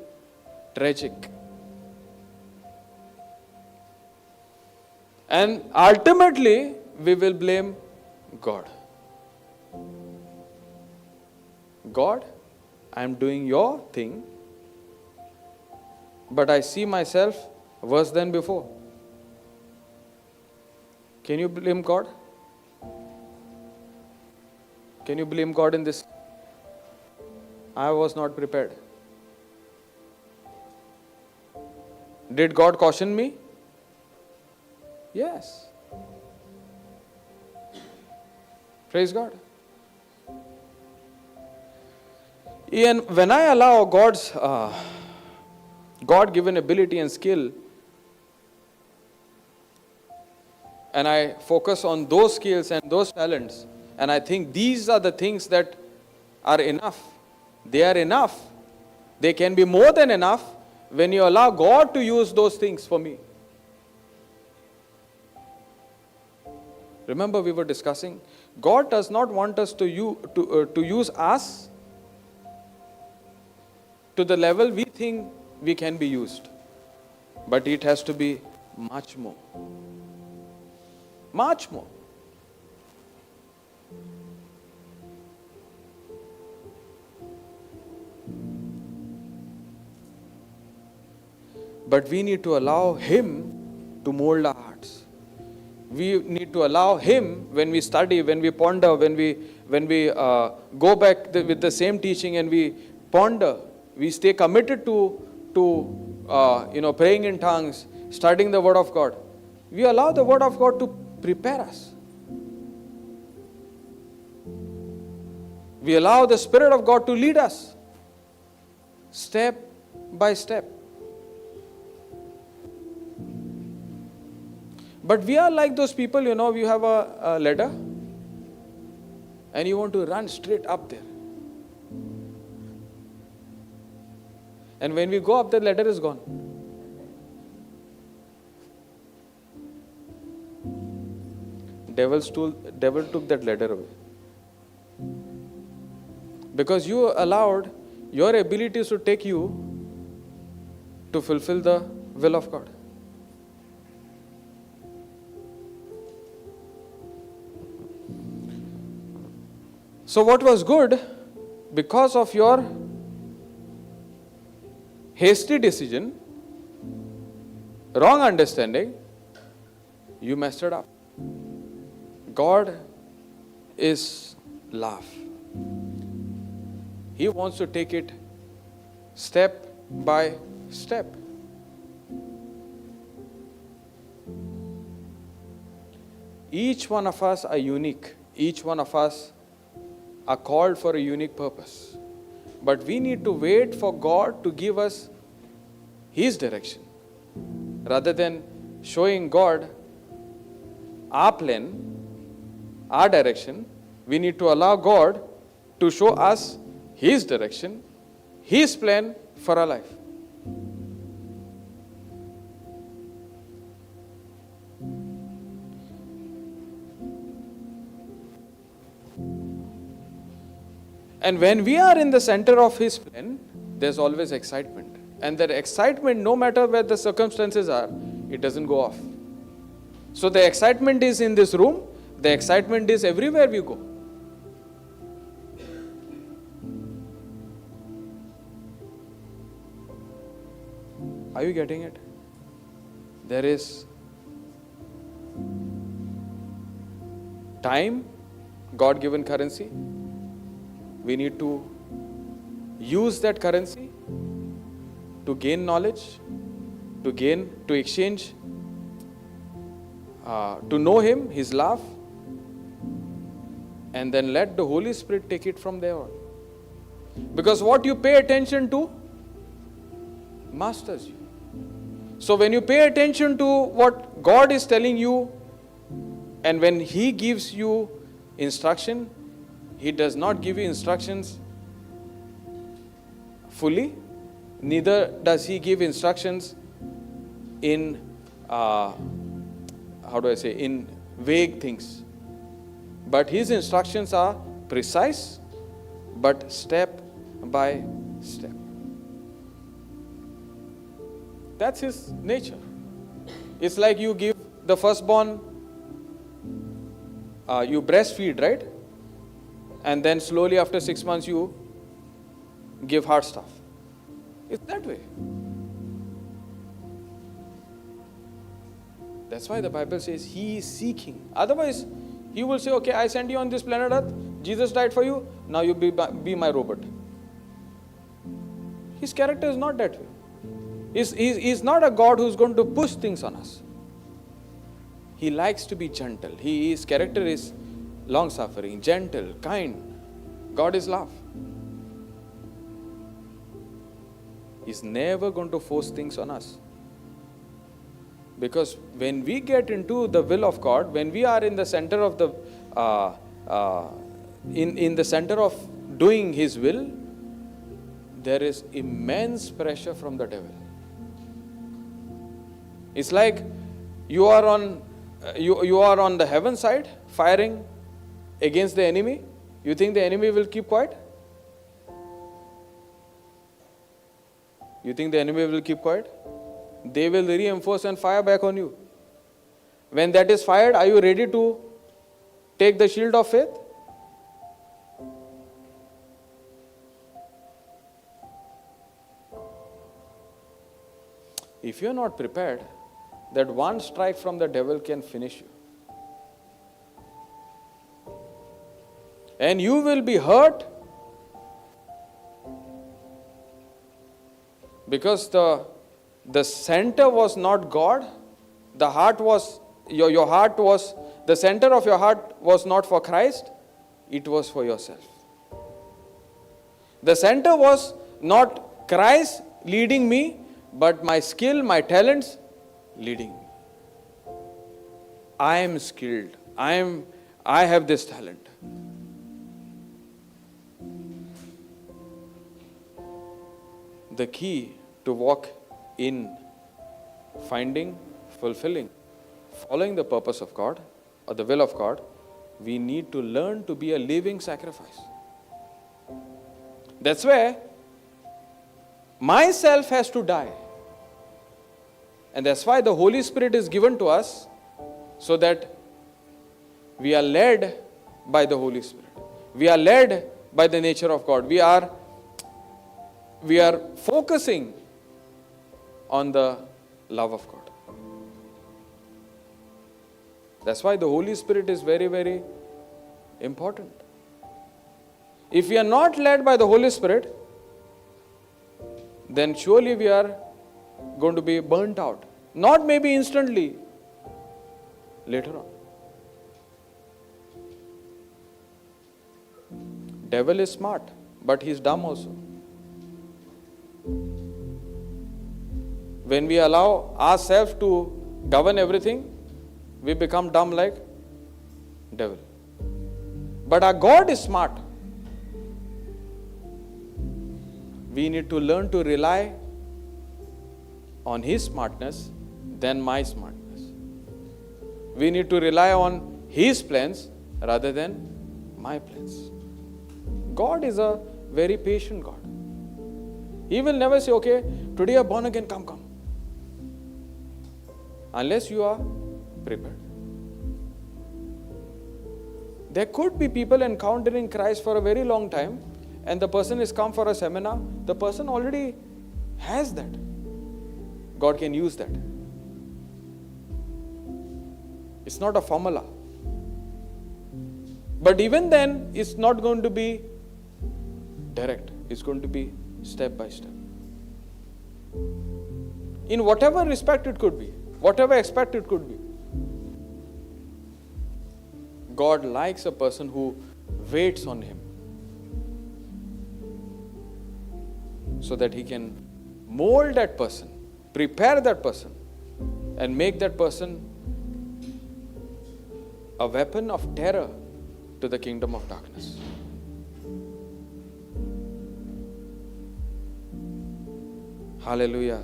tragic. And ultimately, we will blame God. God, I am doing your thing, but I see myself worse than before. Can you blame God? Can you blame God in this? I was not prepared. Did God caution me? Yes. Praise God. And when I allow God's God-given ability and skill, and I focus on those skills and those talents, and I think these are the things that are enough. They are enough. They can be more than enough when you allow God to use those things for me. Remember, we were discussing, God does not want us to use us to the level we think we can be used. But it has to be much more. Much more. But we need to allow Him to mold our hearts. We need to allow Him, when we study, when we ponder, when we go back with the same teaching and we ponder, we stay committed to praying in tongues, studying the Word of God. We allow the Word of God to prepare us. We allow the Spirit of God to lead us step by step. But we are like those people, you have a ladder and you want to run straight up there. And when we go up, the ladder is gone. Devil took that ladder away. Because you allowed your abilities to take you to fulfill the will of God. So what was good, because of your hasty decision, wrong understanding, you messed it up. God is love. He wants to take it step by step. Each one of us are unique. Each one of us are called for a unique purpose. But we need to wait for God to give us His direction. Rather than showing God our plan, our direction, we need to allow God to show us His direction, His plan for our life. And when we are in the center of His plan, there's always excitement. And that excitement, no matter where the circumstances are, it doesn't go off. So the excitement is in this room, the excitement is everywhere we go. Are you getting it? There is time, God-given currency. We need to use that currency to gain knowledge, to exchange, to know Him, His love, and then let the Holy Spirit take it from there on. Because what you pay attention to masters you. So when you pay attention to what God is telling you, and when He gives you instruction, He does not give you instructions fully, neither does He give instructions in, in vague things. But His instructions are precise, but step by step. That's His nature. It's like you give the firstborn, you breastfeed, right? And then slowly after 6 months you give hard stuff. It's that way. That's why the Bible says He is seeking. Otherwise, He will say, okay, I sent you on this planet Earth. Jesus died for you. Now you be my robot. His character is not that way. He's not a God who's going to push things on us. He likes to be gentle. His character is long-suffering, gentle, kind. God is love. He's never going to force things on us. Because when we get into the will of God, when we are in the center of the in the center of doing His will, there is immense pressure from the devil. It's like you are on the heaven side firing against the enemy. You think the enemy will keep quiet? You think the enemy will keep quiet? They will reinforce and fire back on you. When that is fired, are you ready to take the shield of faith? If you are not prepared, that one strike from the devil can finish you. And you will be hurt because the center was not God. The heart was, your heart was, the center of your heart was not for Christ, it was for yourself. The center was not Christ leading me, but my skill, my talents leading me. I am skilled. I have this talent. The key to walk in finding, fulfilling, following the purpose of God or the will of God, we need to learn to be a living sacrifice. That's where myself has to die. And that's why the Holy Spirit is given to us, so that we are led by the Holy Spirit. We are led by the nature of God. We are focusing on the love of God. That's why the Holy Spirit is very, very important. If we are not led by the Holy Spirit, then surely we are going to be burnt out. Not maybe instantly, later on. Devil is smart, but he's dumb also. When we allow ourselves to govern everything, we become dumb like devil. But our God is smart. We need to learn to rely on His smartness than my smartness. We need to rely on His plans rather than my plans. God is a very patient God. He will never say, okay, today you are born again, come. Unless you are prepared. There could be people encountering Christ for a very long time, and the person is come for a seminar. The person already has that. God can use that. It's not a formula. But even then, it's not going to be direct. It's going to be step by step. In whatever respect it could be, whatever aspect it could be. God likes a person who waits on Him, so that He can mold that person, prepare that person, and make that person a weapon of terror to the kingdom of darkness. Hallelujah.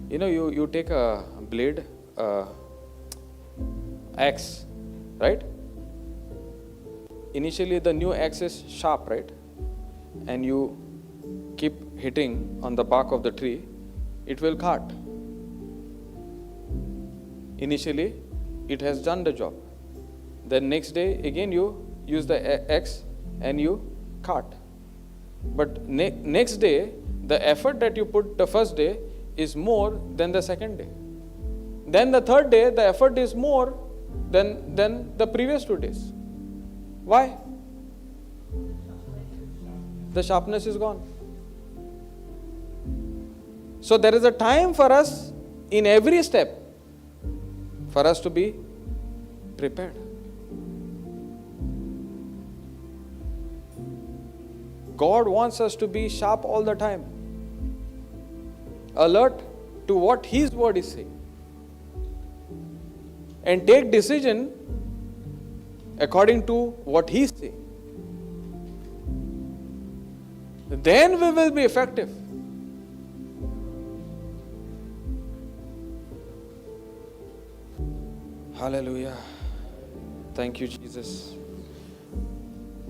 You know, you take a blade, axe, right? Initially the new axe is sharp, right? And you keep hitting on the bark of the tree, it will cut. Initially, it has done the job. Then next day, again you use the axe and you cut. But next day, the effort that you put the first day is more than the second day. Then the third day, the effort is more than the previous 2 days. Why? The sharpness is gone. So there is a time for us in every step for us to be prepared. God wants us to be sharp all the time. alert to what His word is saying, and take decision according to what He is saying. Then we will be effective. Hallelujah. Thank you, Jesus.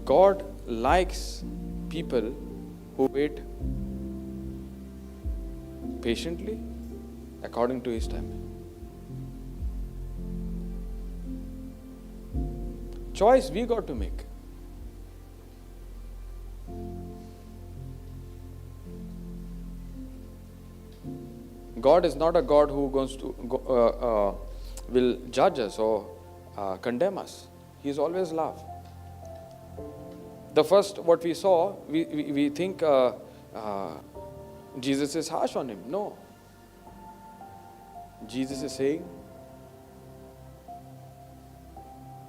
God likes people who wait patiently according to His time. Choice we got to make. God is not a God who will judge us or condemn us. He is always love. The first, what we saw, we think Jesus is harsh on him. No. Jesus is saying,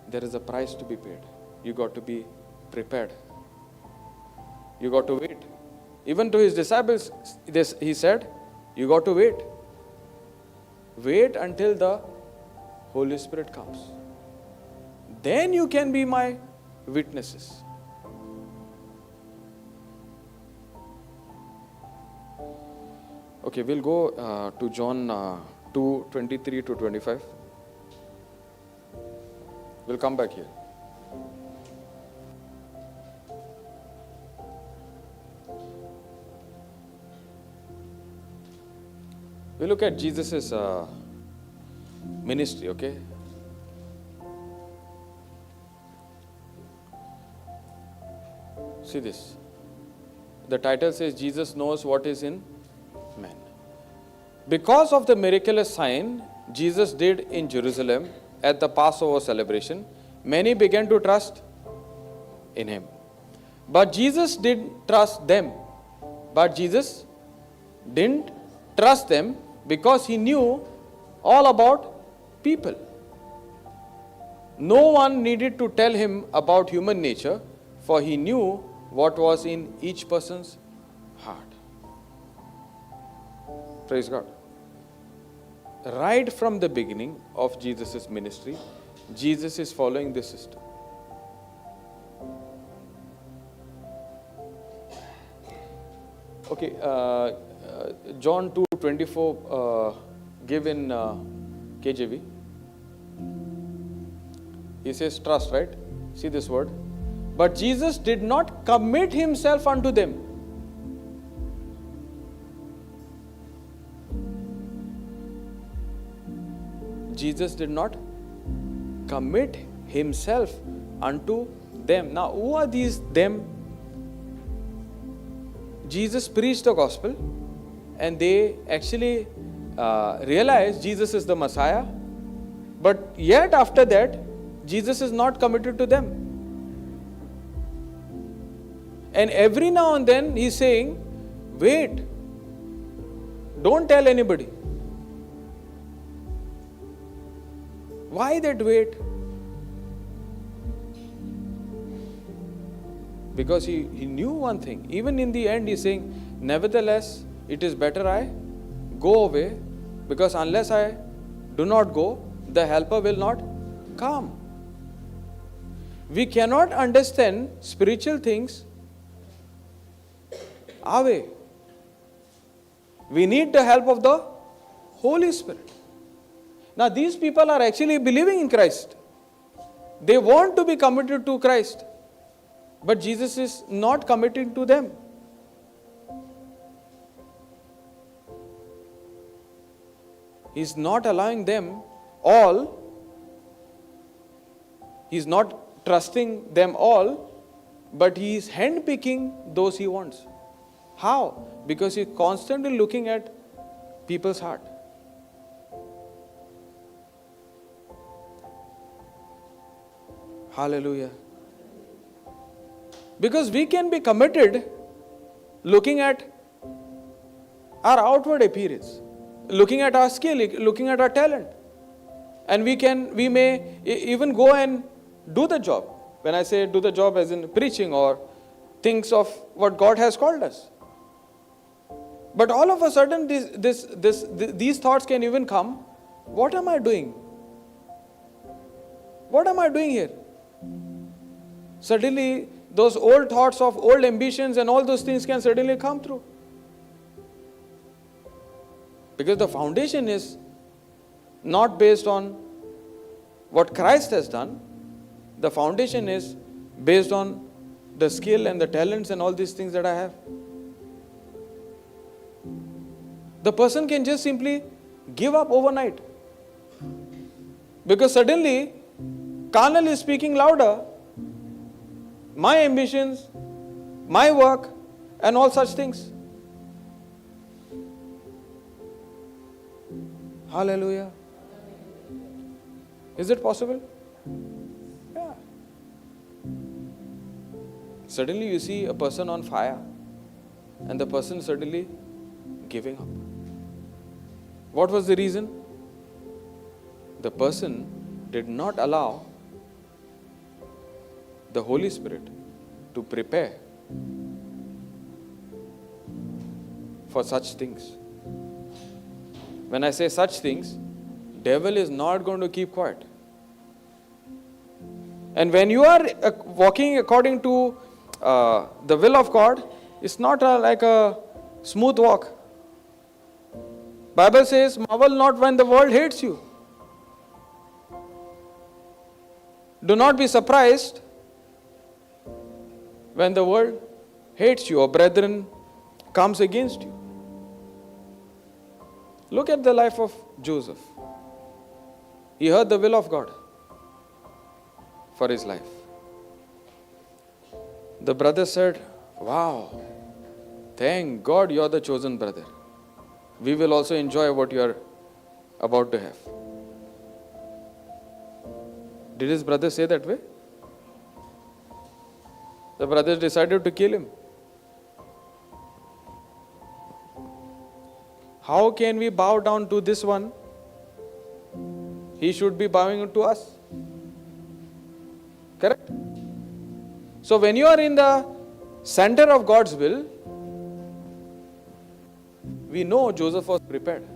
there is a price to be paid. You got to be prepared. You got to wait. Even to His disciples, He said, you got to wait. Wait until the Holy Spirit comes. Then you can be my witnesses. Okay, we'll go to John 2:23 to 25. We'll come back here. We look at Jesus' ministry, okay? See this. The title says, Jesus knows what is in man. Because of the miraculous sign Jesus did in Jerusalem at the Passover celebration, many began to trust in Him. But Jesus didn't trust them. Because He knew all about people. No one needed to tell Him about human nature, for He knew what was in each person's heart. Praise God. Right from the beginning of Jesus' ministry, Jesus is following this system. Okay, John 2:24, give in KJV. He says trust, right? See this word. But Jesus did not commit Himself unto them. Jesus did not commit Himself unto them. Now, who are these them? Jesus preached the gospel and they actually realized Jesus is the Messiah. But yet after that, Jesus is not committed to them. And every now and then He's saying, wait, don't tell anybody. Why that wait? Because he knew one thing. Even in the end He's saying, nevertheless, it is better I go away, because unless I do not go, the helper will not come. We cannot understand spiritual things our way. We need the help of the Holy Spirit. Now these people are actually believing in Christ. They want to be committed to Christ. But Jesus is not committing to them. He's not allowing them all. He's not trusting them all, but He is handpicking those He wants. How? Because He's constantly looking at people's heart. Hallelujah. Because we can be committed looking at our outward appearance, looking at our skill, looking at our talent. And we may even go and do the job. When I say do the job as in preaching or things of what God has called us. But all of a sudden, these thoughts can even come. What am I doing? What am I doing here? Suddenly, those old thoughts of old ambitions and all those things can suddenly come through. Because the foundation is not based on what Christ has done. The foundation is based on the skill and the talents and all these things that I have. The person can just simply give up overnight. Because suddenly, carnal is speaking louder. My ambitions, my work, and all such things. Hallelujah. Is it possible? Yeah. Suddenly you see a person on fire, and the person suddenly giving up. What was the reason? The person did not allow the Holy Spirit to prepare for such things. When I say such things, devil is not going to keep quiet. And when you are walking according to the will of God, it's not like a smooth walk. Bible says, marvel not when the world hates you. Do not be surprised when the world hates you or brethren comes against you. Look at the life of Joseph. He heard the will of God for his life. The brother said, wow, thank God you are the chosen brother. We will also enjoy what you are about to have. Did his brother say that way? The brothers decided to kill him. How can we bow down to this one? He should be bowing to us. Correct? So when you are in the center of God's will, we know Joseph was prepared.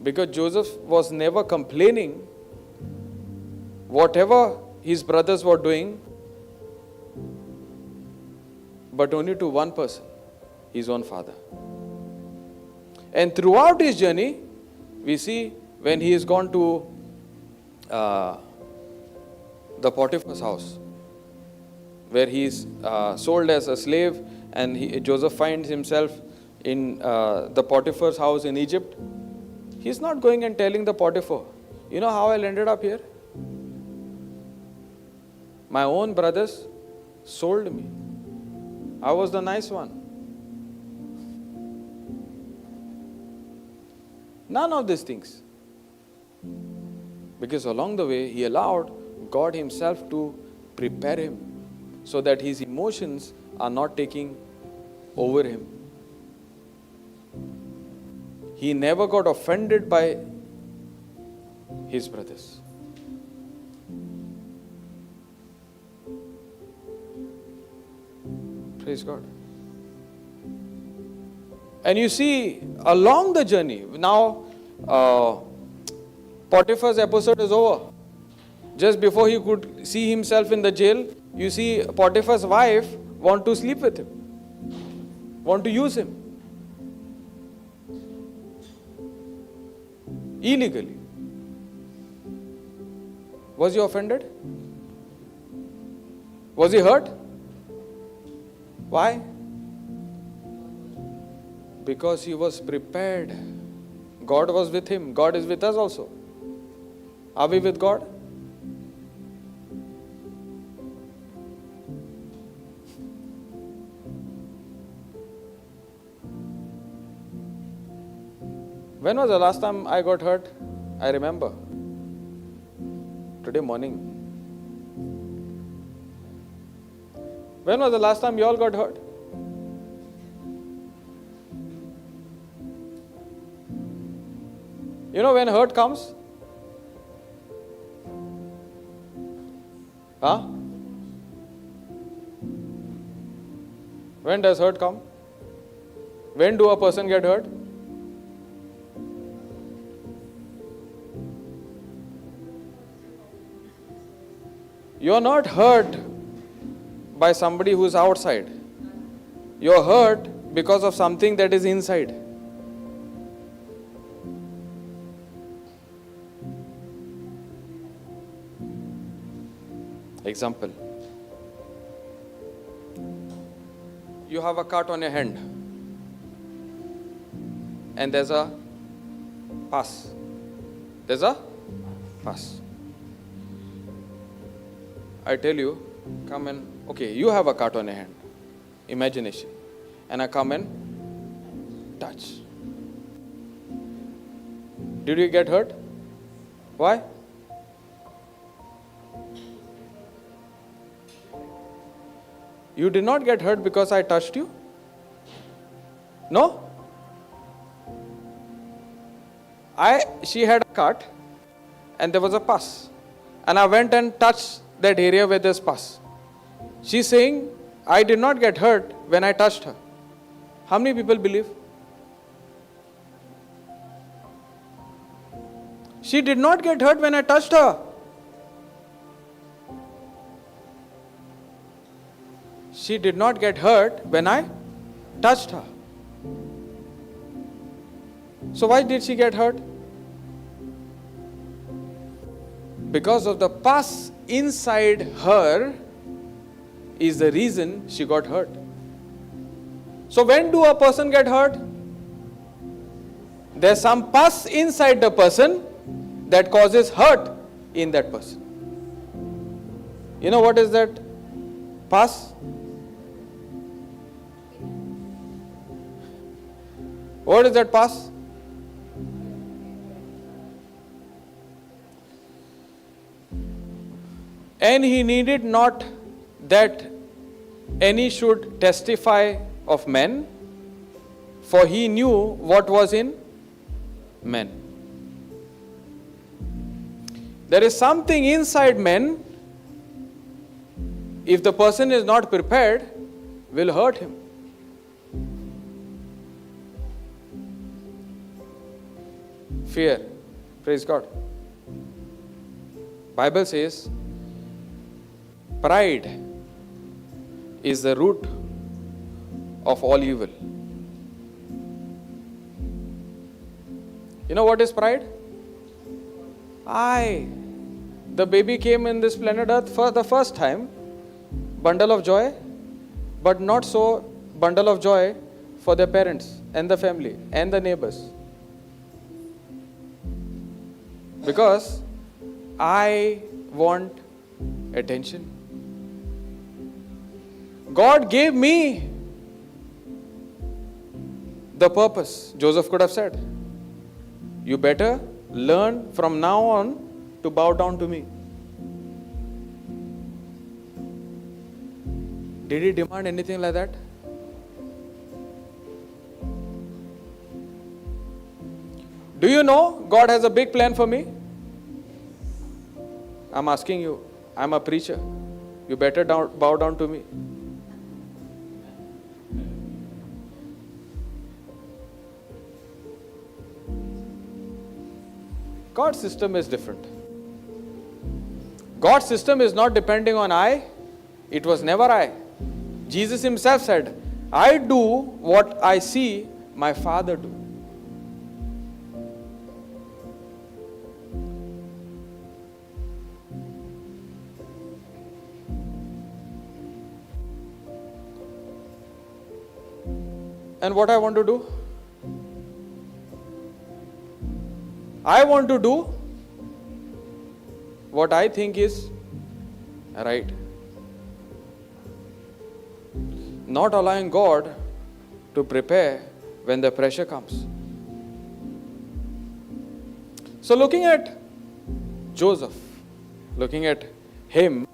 Because Joseph was never complaining whatever his brothers were doing, but only to one person, his own father. And throughout his journey, we see when he is gone to the Potiphar's house, where he is sold as a slave, and Joseph finds himself in the Potiphar's house in Egypt. He's not going and telling the Potiphar, you know how I ended up here? My own brothers sold me. I was the nice one. None of these things. Because along the way, he allowed God himself to prepare him so that his emotions are not taking over him. He never got offended by his brothers. Praise God. And you see, along the journey, now Potiphar's episode is over. Just before he could see himself in the jail, you see Potiphar's wife want to sleep with him, want to use him. Illegally. Was he offended? Was he hurt? Why? Because he was prepared. God was with him. God is with us also. Are we with God? When was the last time I got hurt? I remember. Today morning. When was the last time you all got hurt? You know when hurt comes? Huh? When does hurt come? When do a person get hurt? You are not hurt by somebody who is outside. You are hurt because of something that is inside. Example. You have a cut on your hand and there's a pus. There's a pus. I tell you, come and, okay, you have a cut on your hand. Imagination. And I come and touch. Did you get hurt? Why? You did not get hurt because I touched you? No? She had a cut and there was a pus. And I went and touched that area where there's pus. She's saying, I did not get hurt when I touched her. How many people believe? She did not get hurt when I touched her. She did not get hurt when I touched her. So why did she get hurt? Because of the pus inside her is the reason she got hurt. So when do a person get hurt? There's some pus inside the person that causes hurt in that person. You know what is that pus? What is that pus? And he needed not that any should testify of men, for he knew what was in men. There is something inside men, if the person is not prepared, will hurt him. Fear. Praise God. Bible says, pride is the root of all evil. You know what is pride? The baby came in this planet Earth for the first time, bundle of joy, but not so bundle of joy for their parents and the family and the neighbors. Because I want attention. God gave me the purpose. Joseph could have said, you better learn from now on to bow down to me. Did he demand anything like that? Do you know God has a big plan for me? I'm asking you. I'm a preacher. You better bow down to me. God's system is different. God's system is not depending on I. It was never I. Jesus himself said, I do what I see my Father do. And what I want to do? I want to do what I think is right. Not allowing God to prepare when the pressure comes. So looking at Joseph, looking at him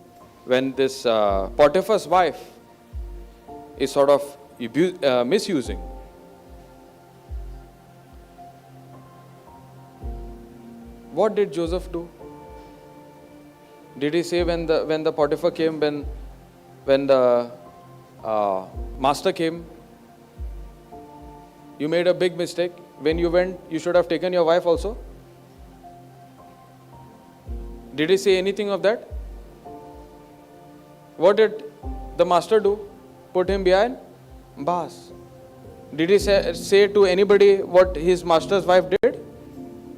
when this Potiphar's wife is sort of misusing. What did Joseph do? Did he say when the Potiphar came, when the master came, You made a big mistake. When you went, you should have taken your wife also. Did he say anything of that? What did the master do? Put him behind bars. Did he say to anybody what his master's wife did?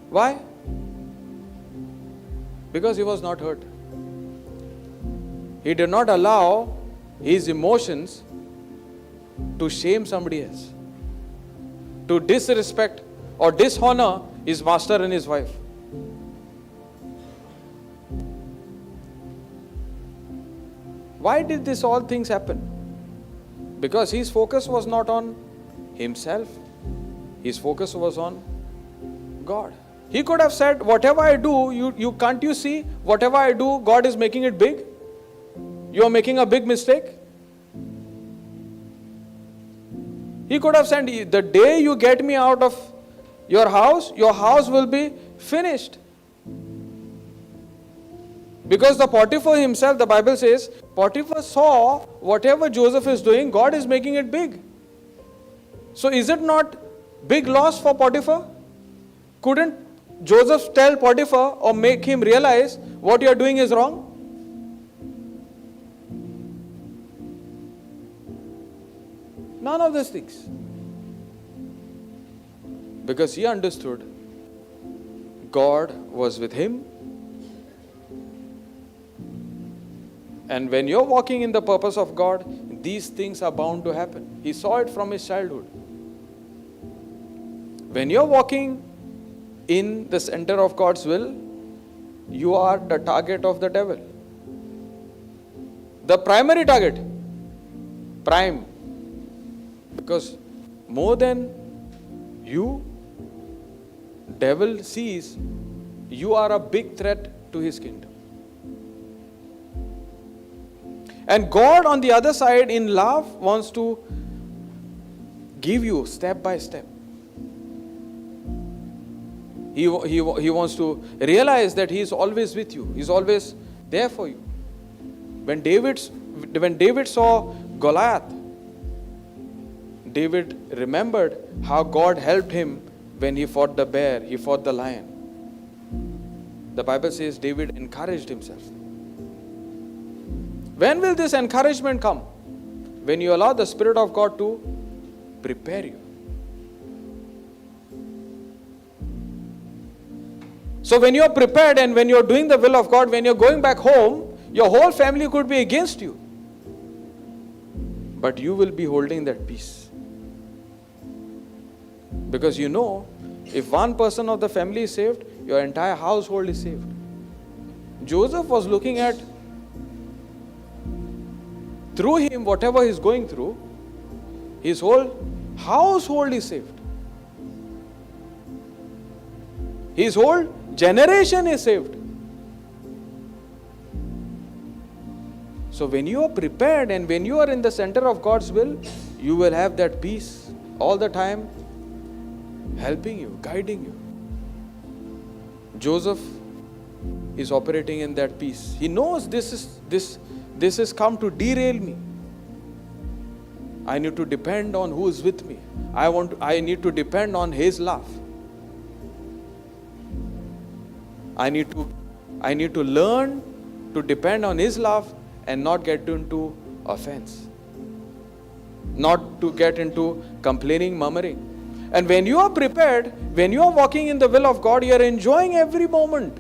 Why? Because he was not hurt. He did not allow his emotions to shame somebody else, to disrespect or dishonor his master and his wife. Why did this all things happen? Because his focus was not on himself. His focus was on God. He could have said, whatever I do, you can't you see, whatever I do, God is making it big. You are making a big mistake. He could have said, the day you get me out of your house will be finished. Because the Potiphar himself, the Bible says, Potiphar saw whatever Joseph is doing, God is making it big. So is it not big loss for Potiphar? Couldn't Joseph tell Potiphar or make him realize what you are doing is wrong? None of these things. Because he understood God was with him. And when you're walking in the purpose of God, these things are bound to happen. He saw it from his childhood. When you're walking in the center of God's will, you are the target of the devil. The primary target. Prime. Because more than you, devil sees you are a big threat to his kingdom. And God on the other side in love wants to give you step by step. He wants to realize that He is always with you. He is always there for you. When David saw Goliath, David remembered how God helped him when he fought the bear, he fought the lion. The Bible says David encouraged himself. When will this encouragement come? When you allow the Spirit of God to prepare you. So when you are prepared and when you are doing the will of God, when you are going back home, your whole family could be against you. But you will be holding that peace. Because you know, if one person of the family is saved, your entire household is saved. Joseph was looking at, through him, whatever he's going through, his whole household is saved. His whole generation is saved. So when you are prepared and when you are in the center of God's will, you will have that peace all the time, helping you, guiding you. Joseph is operating in that peace. He knows this has come to derail me. I need to depend on who is with me. I need to depend on His love. I need to learn to depend on His love and not get into offense. Not to get into complaining, murmuring. And when you are prepared, when you are walking in the will of God, you are enjoying every moment,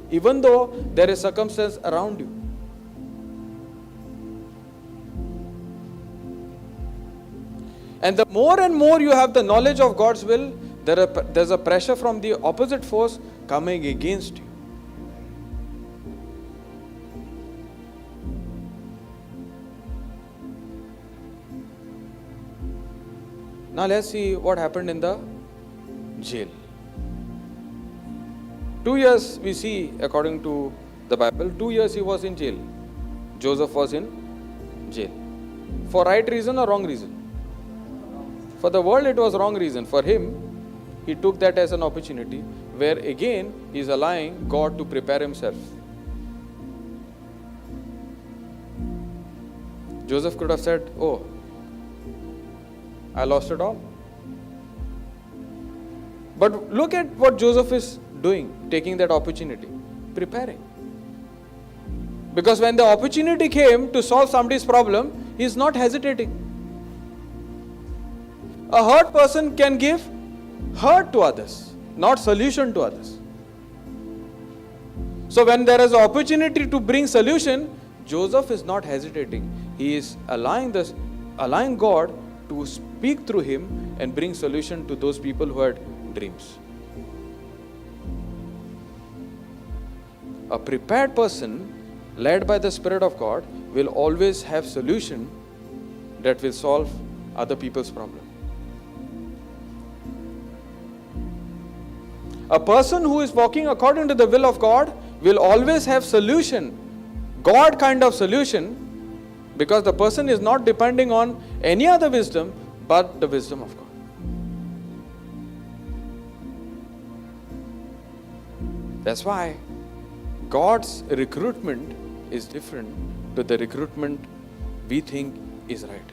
even though there is circumstance around you. And the more and more you have the knowledge of God's will, there's a pressure from the opposite force coming against you. Now let's see what happened in the jail. 2 years we see, according to the Bible, 2 years he was in jail. Joseph was in jail. For right reason or wrong reason? For the world it was wrong reason. For him, he took that as an opportunity where again he is allowing God to prepare himself. Joseph could have said, oh, I lost it all. But look at what Joseph is doing, taking that opportunity, preparing. Because when the opportunity came to solve somebody's problem, he is not hesitating. A hurt person can give hurt to others, not solution to others. So when there is an opportunity to bring solution, Joseph is not hesitating. He is allowing God to speak through him and bring solution to those people who had dreams. A prepared person, led by the Spirit of God, will always have solution that will solve other people's problem. A person who is walking according to the will of God will always have solution, God kind of solution, because the person is not depending on any other wisdom but the wisdom of God. That's why God's recruitment is different to the recruitment we think is right.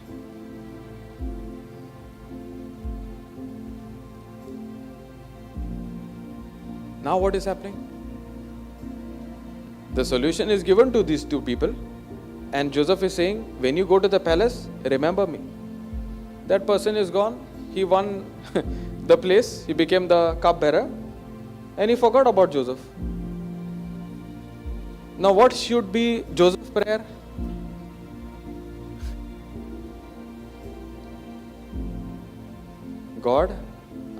Now what is happening? The solution is given to these two people, and Joseph is saying, when you go to the palace, remember me. That person is gone. He won the place. He became the cupbearer, and he forgot about Joseph. Now what should be Joseph's prayer? God,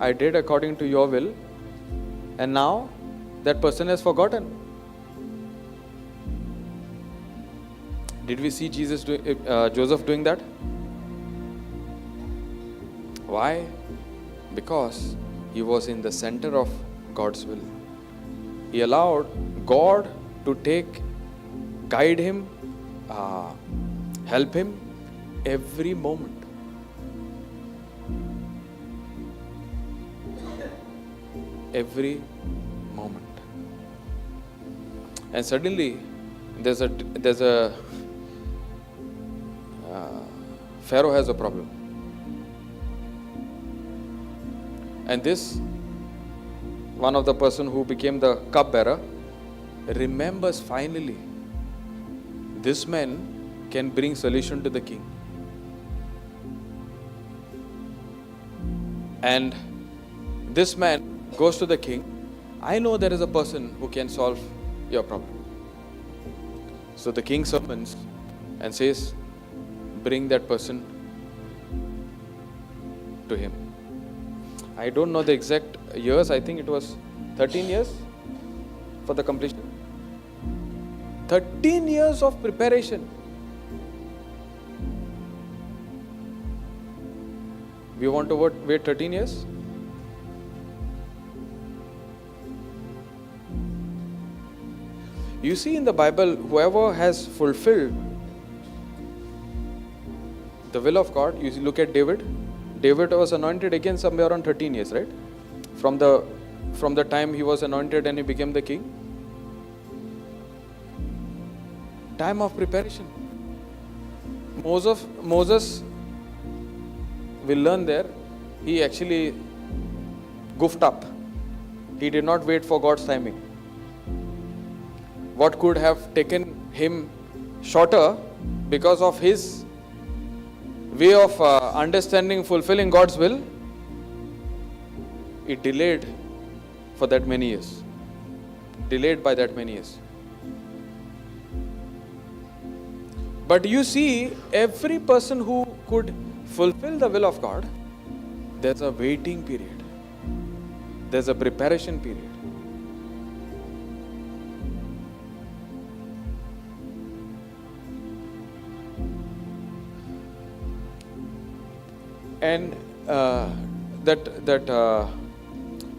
I did according to your will, and now that person has forgotten. Did we see Joseph doing that? Why? Because he was in the center of God's will. He allowed God to guide him, help him every moment. Every moment. And suddenly there's a Pharaoh has a problem. And this, one of the person who became the cupbearer, remembers finally, this man can bring solution to the king. And this man goes to the king, I know there is a person who can solve your problem. So the king summons and says, bring that person to him. I don't know the exact years. I think it was 13 years for the completion. 13 years of preparation. We want to wait 13 years? You see in the Bible, whoever has fulfilled the will of God, you look at David. David was anointed again somewhere around 13 years, right? From the time he was anointed and he became the king. Time of preparation. Moses, we'll learn there, he actually goofed up. He did not wait for God's timing. What could have taken him shorter because of his way of understanding, fulfilling God's will, it delayed for that many years. Delayed by that many years. But you see, every person who could fulfill the will of God, there's a waiting period. There's a preparation period. And that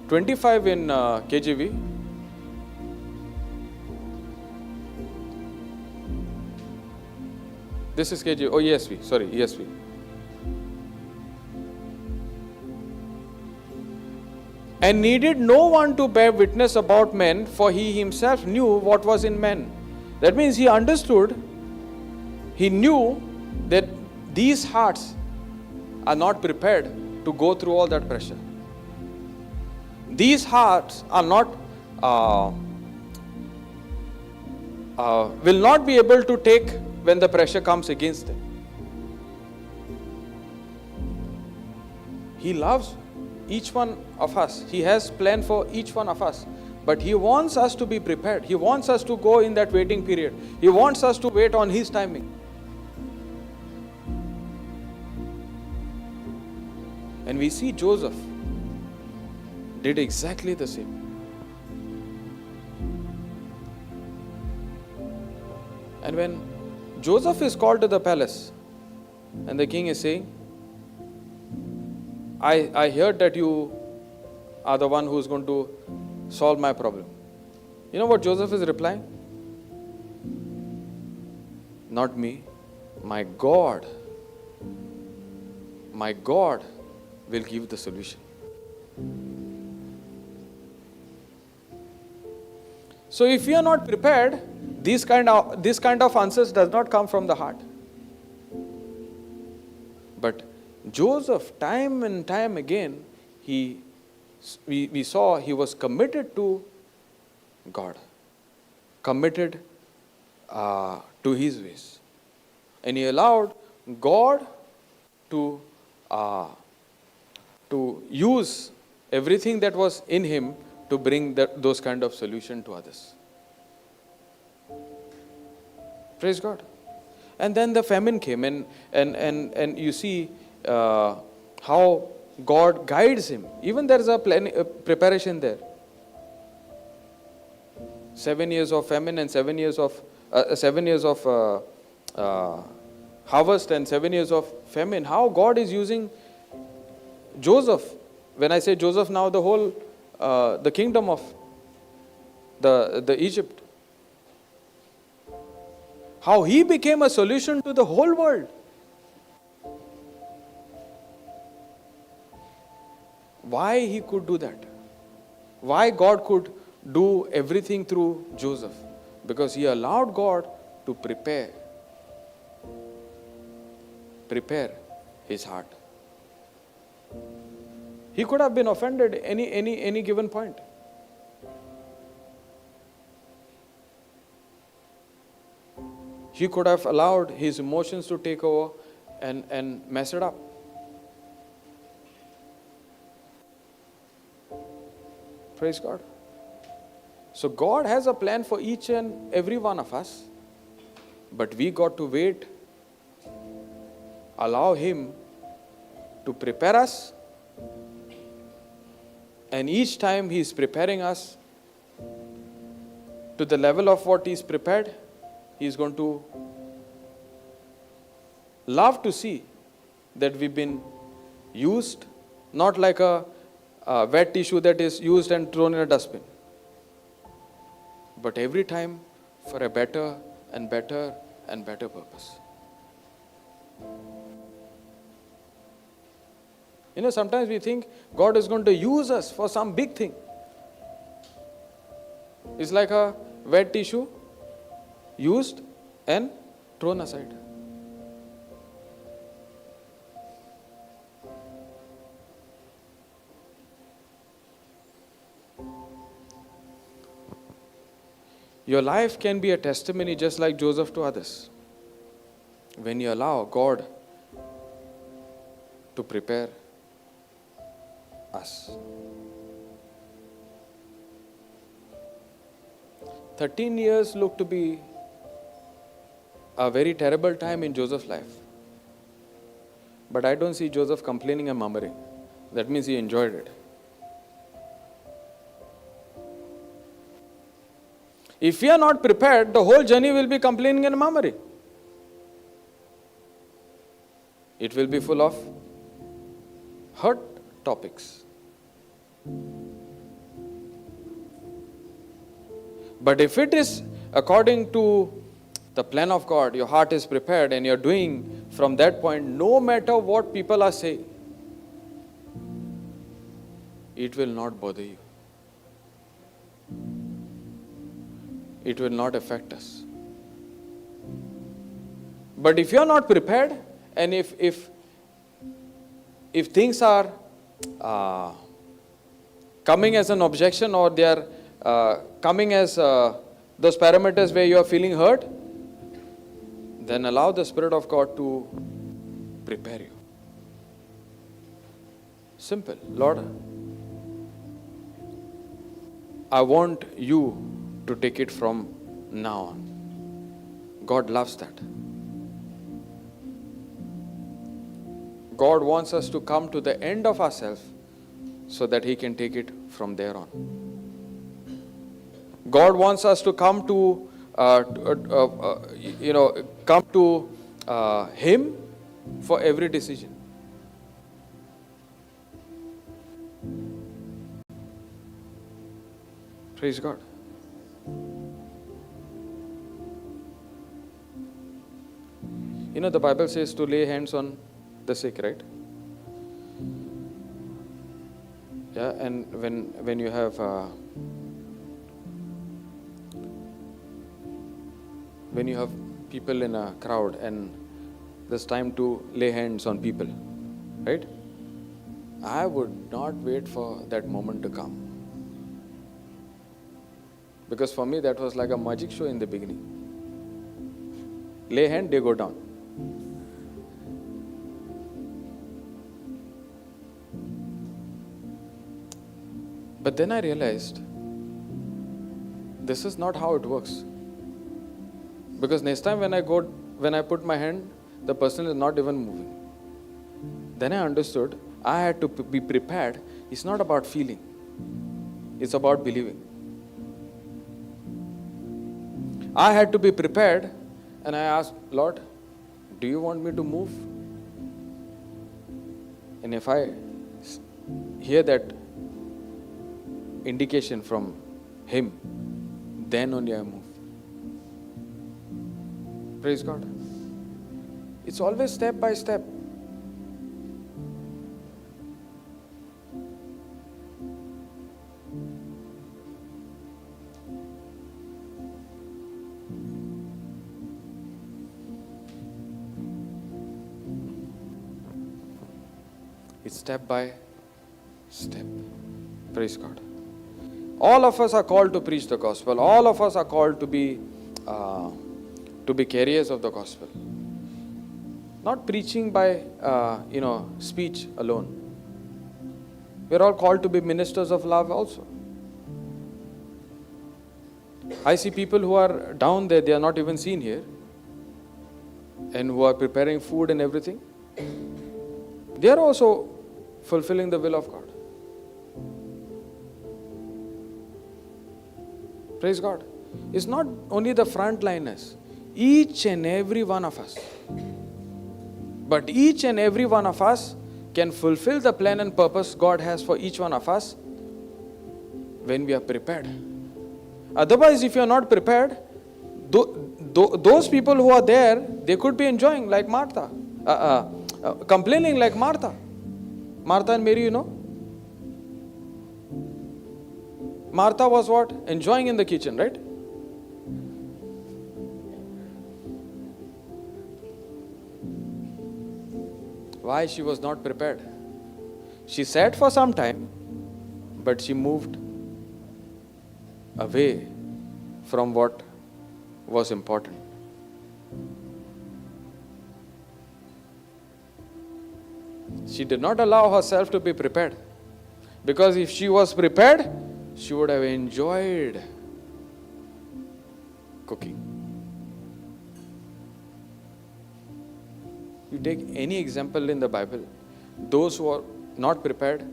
25 in KJV, this is KJV, ESV, sorry, ESV. And needed no one to bear witness about men, for he himself knew what was in men. That means he understood, he knew that these hearts are not prepared to go through all that pressure. These hearts are not, will not be able to take when the pressure comes against them. He loves each one of us. He has planned for each one of us. But He wants us to be prepared. He wants us to go in that waiting period. He wants us to wait on His timing. And we see Joseph did exactly the same. And when Joseph is called to the palace, and the king is saying, I heard that you are the one who is going to solve my problem. You know what Joseph is replying? Not me, my God. My God will give the solution. So if you are not prepared, this kind of answers does not come from the heart. But Joseph, time and time again, we saw he was committed to God, committed to His ways, and he allowed God to use everything that was in him to bring those kind of solution to others. Praise God. And then the famine came, and you see how God guides him. Even there is a preparation there. 7 years of famine and 7 years of harvest and 7 years of famine. How God is using Joseph. When I say Joseph now, the whole the kingdom of the Egypt. How he became a solution to the whole world. Why he could do that? Why God could do everything through Joseph? Because he allowed God to prepare his heart. He could have been offended any given point. He could have allowed his emotions to take over and mess it up. Praise God. So God has a plan for each and every one of us. But we got to wait, allow Him to prepare us. And each time He is preparing us to the level of what He is prepared, He is going to love to see that we've been used, not like a wet tissue that is used and thrown in a dustbin, but every time for a better and better and better purpose. You know, sometimes we think God is going to use us for some big thing. It's like a wet tissue, used and thrown aside. Your life can be a testimony just like Joseph to others. When you allow God to prepare us. 13 years look to be a very terrible time in Joseph's life. But I don't see Joseph complaining and murmuring. That means he enjoyed it. If we are not prepared, the whole journey will be complaining and murmuring. It will be full of hurt topics. But if it is according to the plan of God, your heart is prepared and you're doing from that point, no matter what people are saying, it will not bother you. It will not affect us. But if you're not prepared, and if things are coming as an objection, or they are coming as those parameters where you are feeling hurt, then allow the Spirit of God to prepare you. Simple. Lord, I want you to take it from now on. God loves that. God wants us to come to the end of ourselves so that He can take it from there on. God wants us to come to, come to Him for every decision. Praise God. The Bible says to lay hands on the sick, right? Yeah, and when you have people in a crowd and there's time to lay hands on people, right? I would not wait for that moment to come. Because for me that was like a magic show in the beginning. Lay hand, they go down. But then I realized this is not how it works. Because next time when I put my hand, the person is not even moving. Then I understood I had to be prepared. It's not about feeling. It's about believing. I had to be prepared, and I asked, Lord, do you want me to move? And if I hear that indication from Him, then only I move. Praise God. It's always step by step. It's step by step. Praise God. All of us are called to preach the gospel. All of us are called to be carriers of the gospel. Not preaching by speech alone. We're all called to be ministers of love also. I see people who are down there, they are not even seen here, and who are preparing food and everything. They are also fulfilling the will of God. Praise God. It's not only the frontliners. Each and every one of us. But each and every one of us can fulfill the plan and purpose God has for each one of us when we are prepared. Otherwise, if you are not prepared, those people who are there, they could be enjoying like Martha, complaining like Martha. Martha and Mary, Martha was what? Enjoying in the kitchen, right? Why? She was not prepared. She sat for some time, but she moved away from what was important. She did not allow herself to be prepared. Because if she was prepared, she would have enjoyed cooking. You take any example in the Bible, those who are not prepared,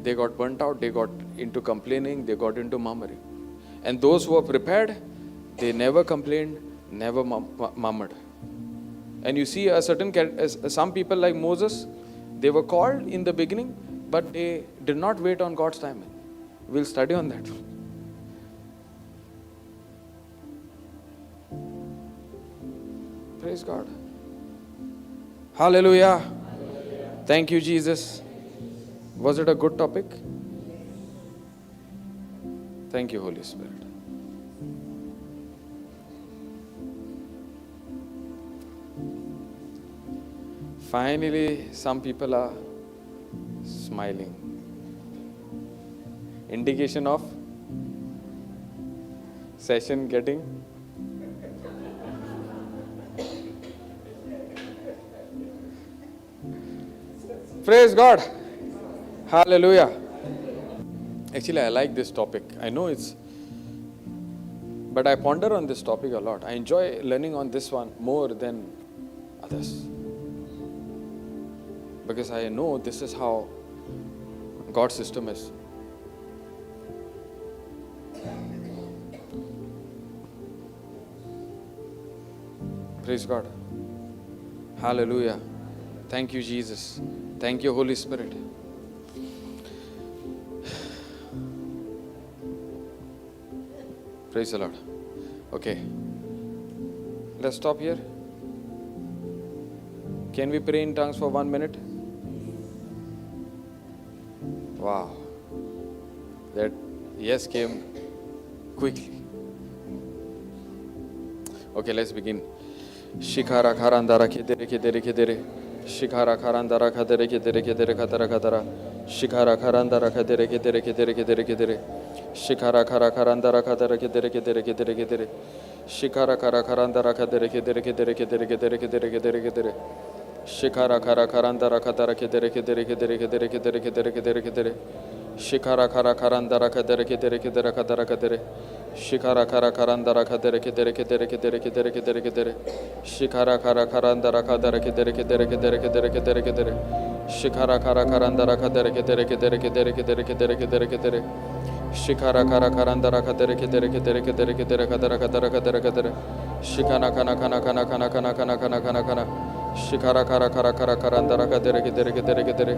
they got burnt out, they got into complaining, they got into murmuring. And those who are prepared, they never complained, never murmured. And you see some people like Moses, they were called in the beginning, but they did not wait on God's timing. We'll study on that. Praise God. Hallelujah. Hallelujah. Thank you, Jesus. Was it a good topic? Thank you, Holy Spirit. Finally, some people are smiling. Indication of session getting praise God. Hallelujah. Actually, I like this topic. I know but I ponder on this topic a lot. I enjoy learning on this one more than others. Because I know this is how God's system is. Praise God. Hallelujah. Thank you, Jesus. Thank you, Holy Spirit. Praise the Lord. Okay. Let's stop here. Can we pray in tongues for 1 minute? Wow. That yes came quickly. Okay, let's begin. Shikara karandara kedere kedere kedere. Shikara karandara kadere kedere kedere katara katara. Shikara karandara kadere kedere kedere kedere kedere. Shikara kara karandara kadere kedere kedere kedere kedere. Shikara kara karandara kadere kedere kedere kedere kedere kedere kedere kedere. Shikara kara karandara kadara kedere kedere kedere kedere kedere kedere kedere kedere. Shikara kara karandara kadere kedere kedere kadara kadere. Shikara kara karandara kadere kedere kedere kedere kedere kedere kedere. Shikara kara karandara kadara kedere kedere kedere kedere kedere kedere. Shikara kara karandara kadere kedere kedere kedere kedere kedere kedere kedere. Shikara kara karandara kadere kedere kedere kedere kedere kadara kadara kadara kadara. Shikana kana kana kana kana kana kana kana kana kana. Shikara kara kara kara karandara kadere kedere kedere kedere.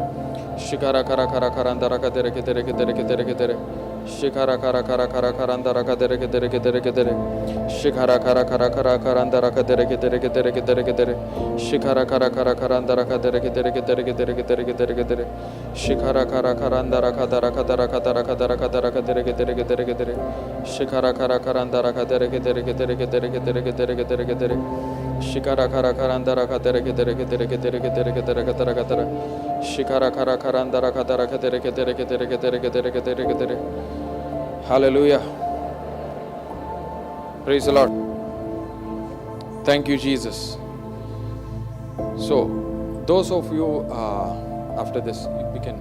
Shikara kara kara karandara kadere kedere kedere kedere kedere. Shikara kara kara kara karandara kadere kedere kedere kedere. Shikara kara kara kara karandara kadere kedere kedere kedere kedere. Shikara kara kara karandara kadere kedere kedere kedere kedere kedere kedere. Shikara kara karandara kadara kadara kadara kadara kadara kadere kedere kedere kedere. Shikara kara karandara kadere kedere kedere kedere kedere kedere kedere kedere. Shikara kara karandara kadere kedere kedere kedere kedere kedere kadara kadara. Shikara kara karandara kadara kadere kedere kedere kedere kedere kedere kedere. Hallelujah. Praise the Lord. Thank you, Jesus. So, those of you after this, we can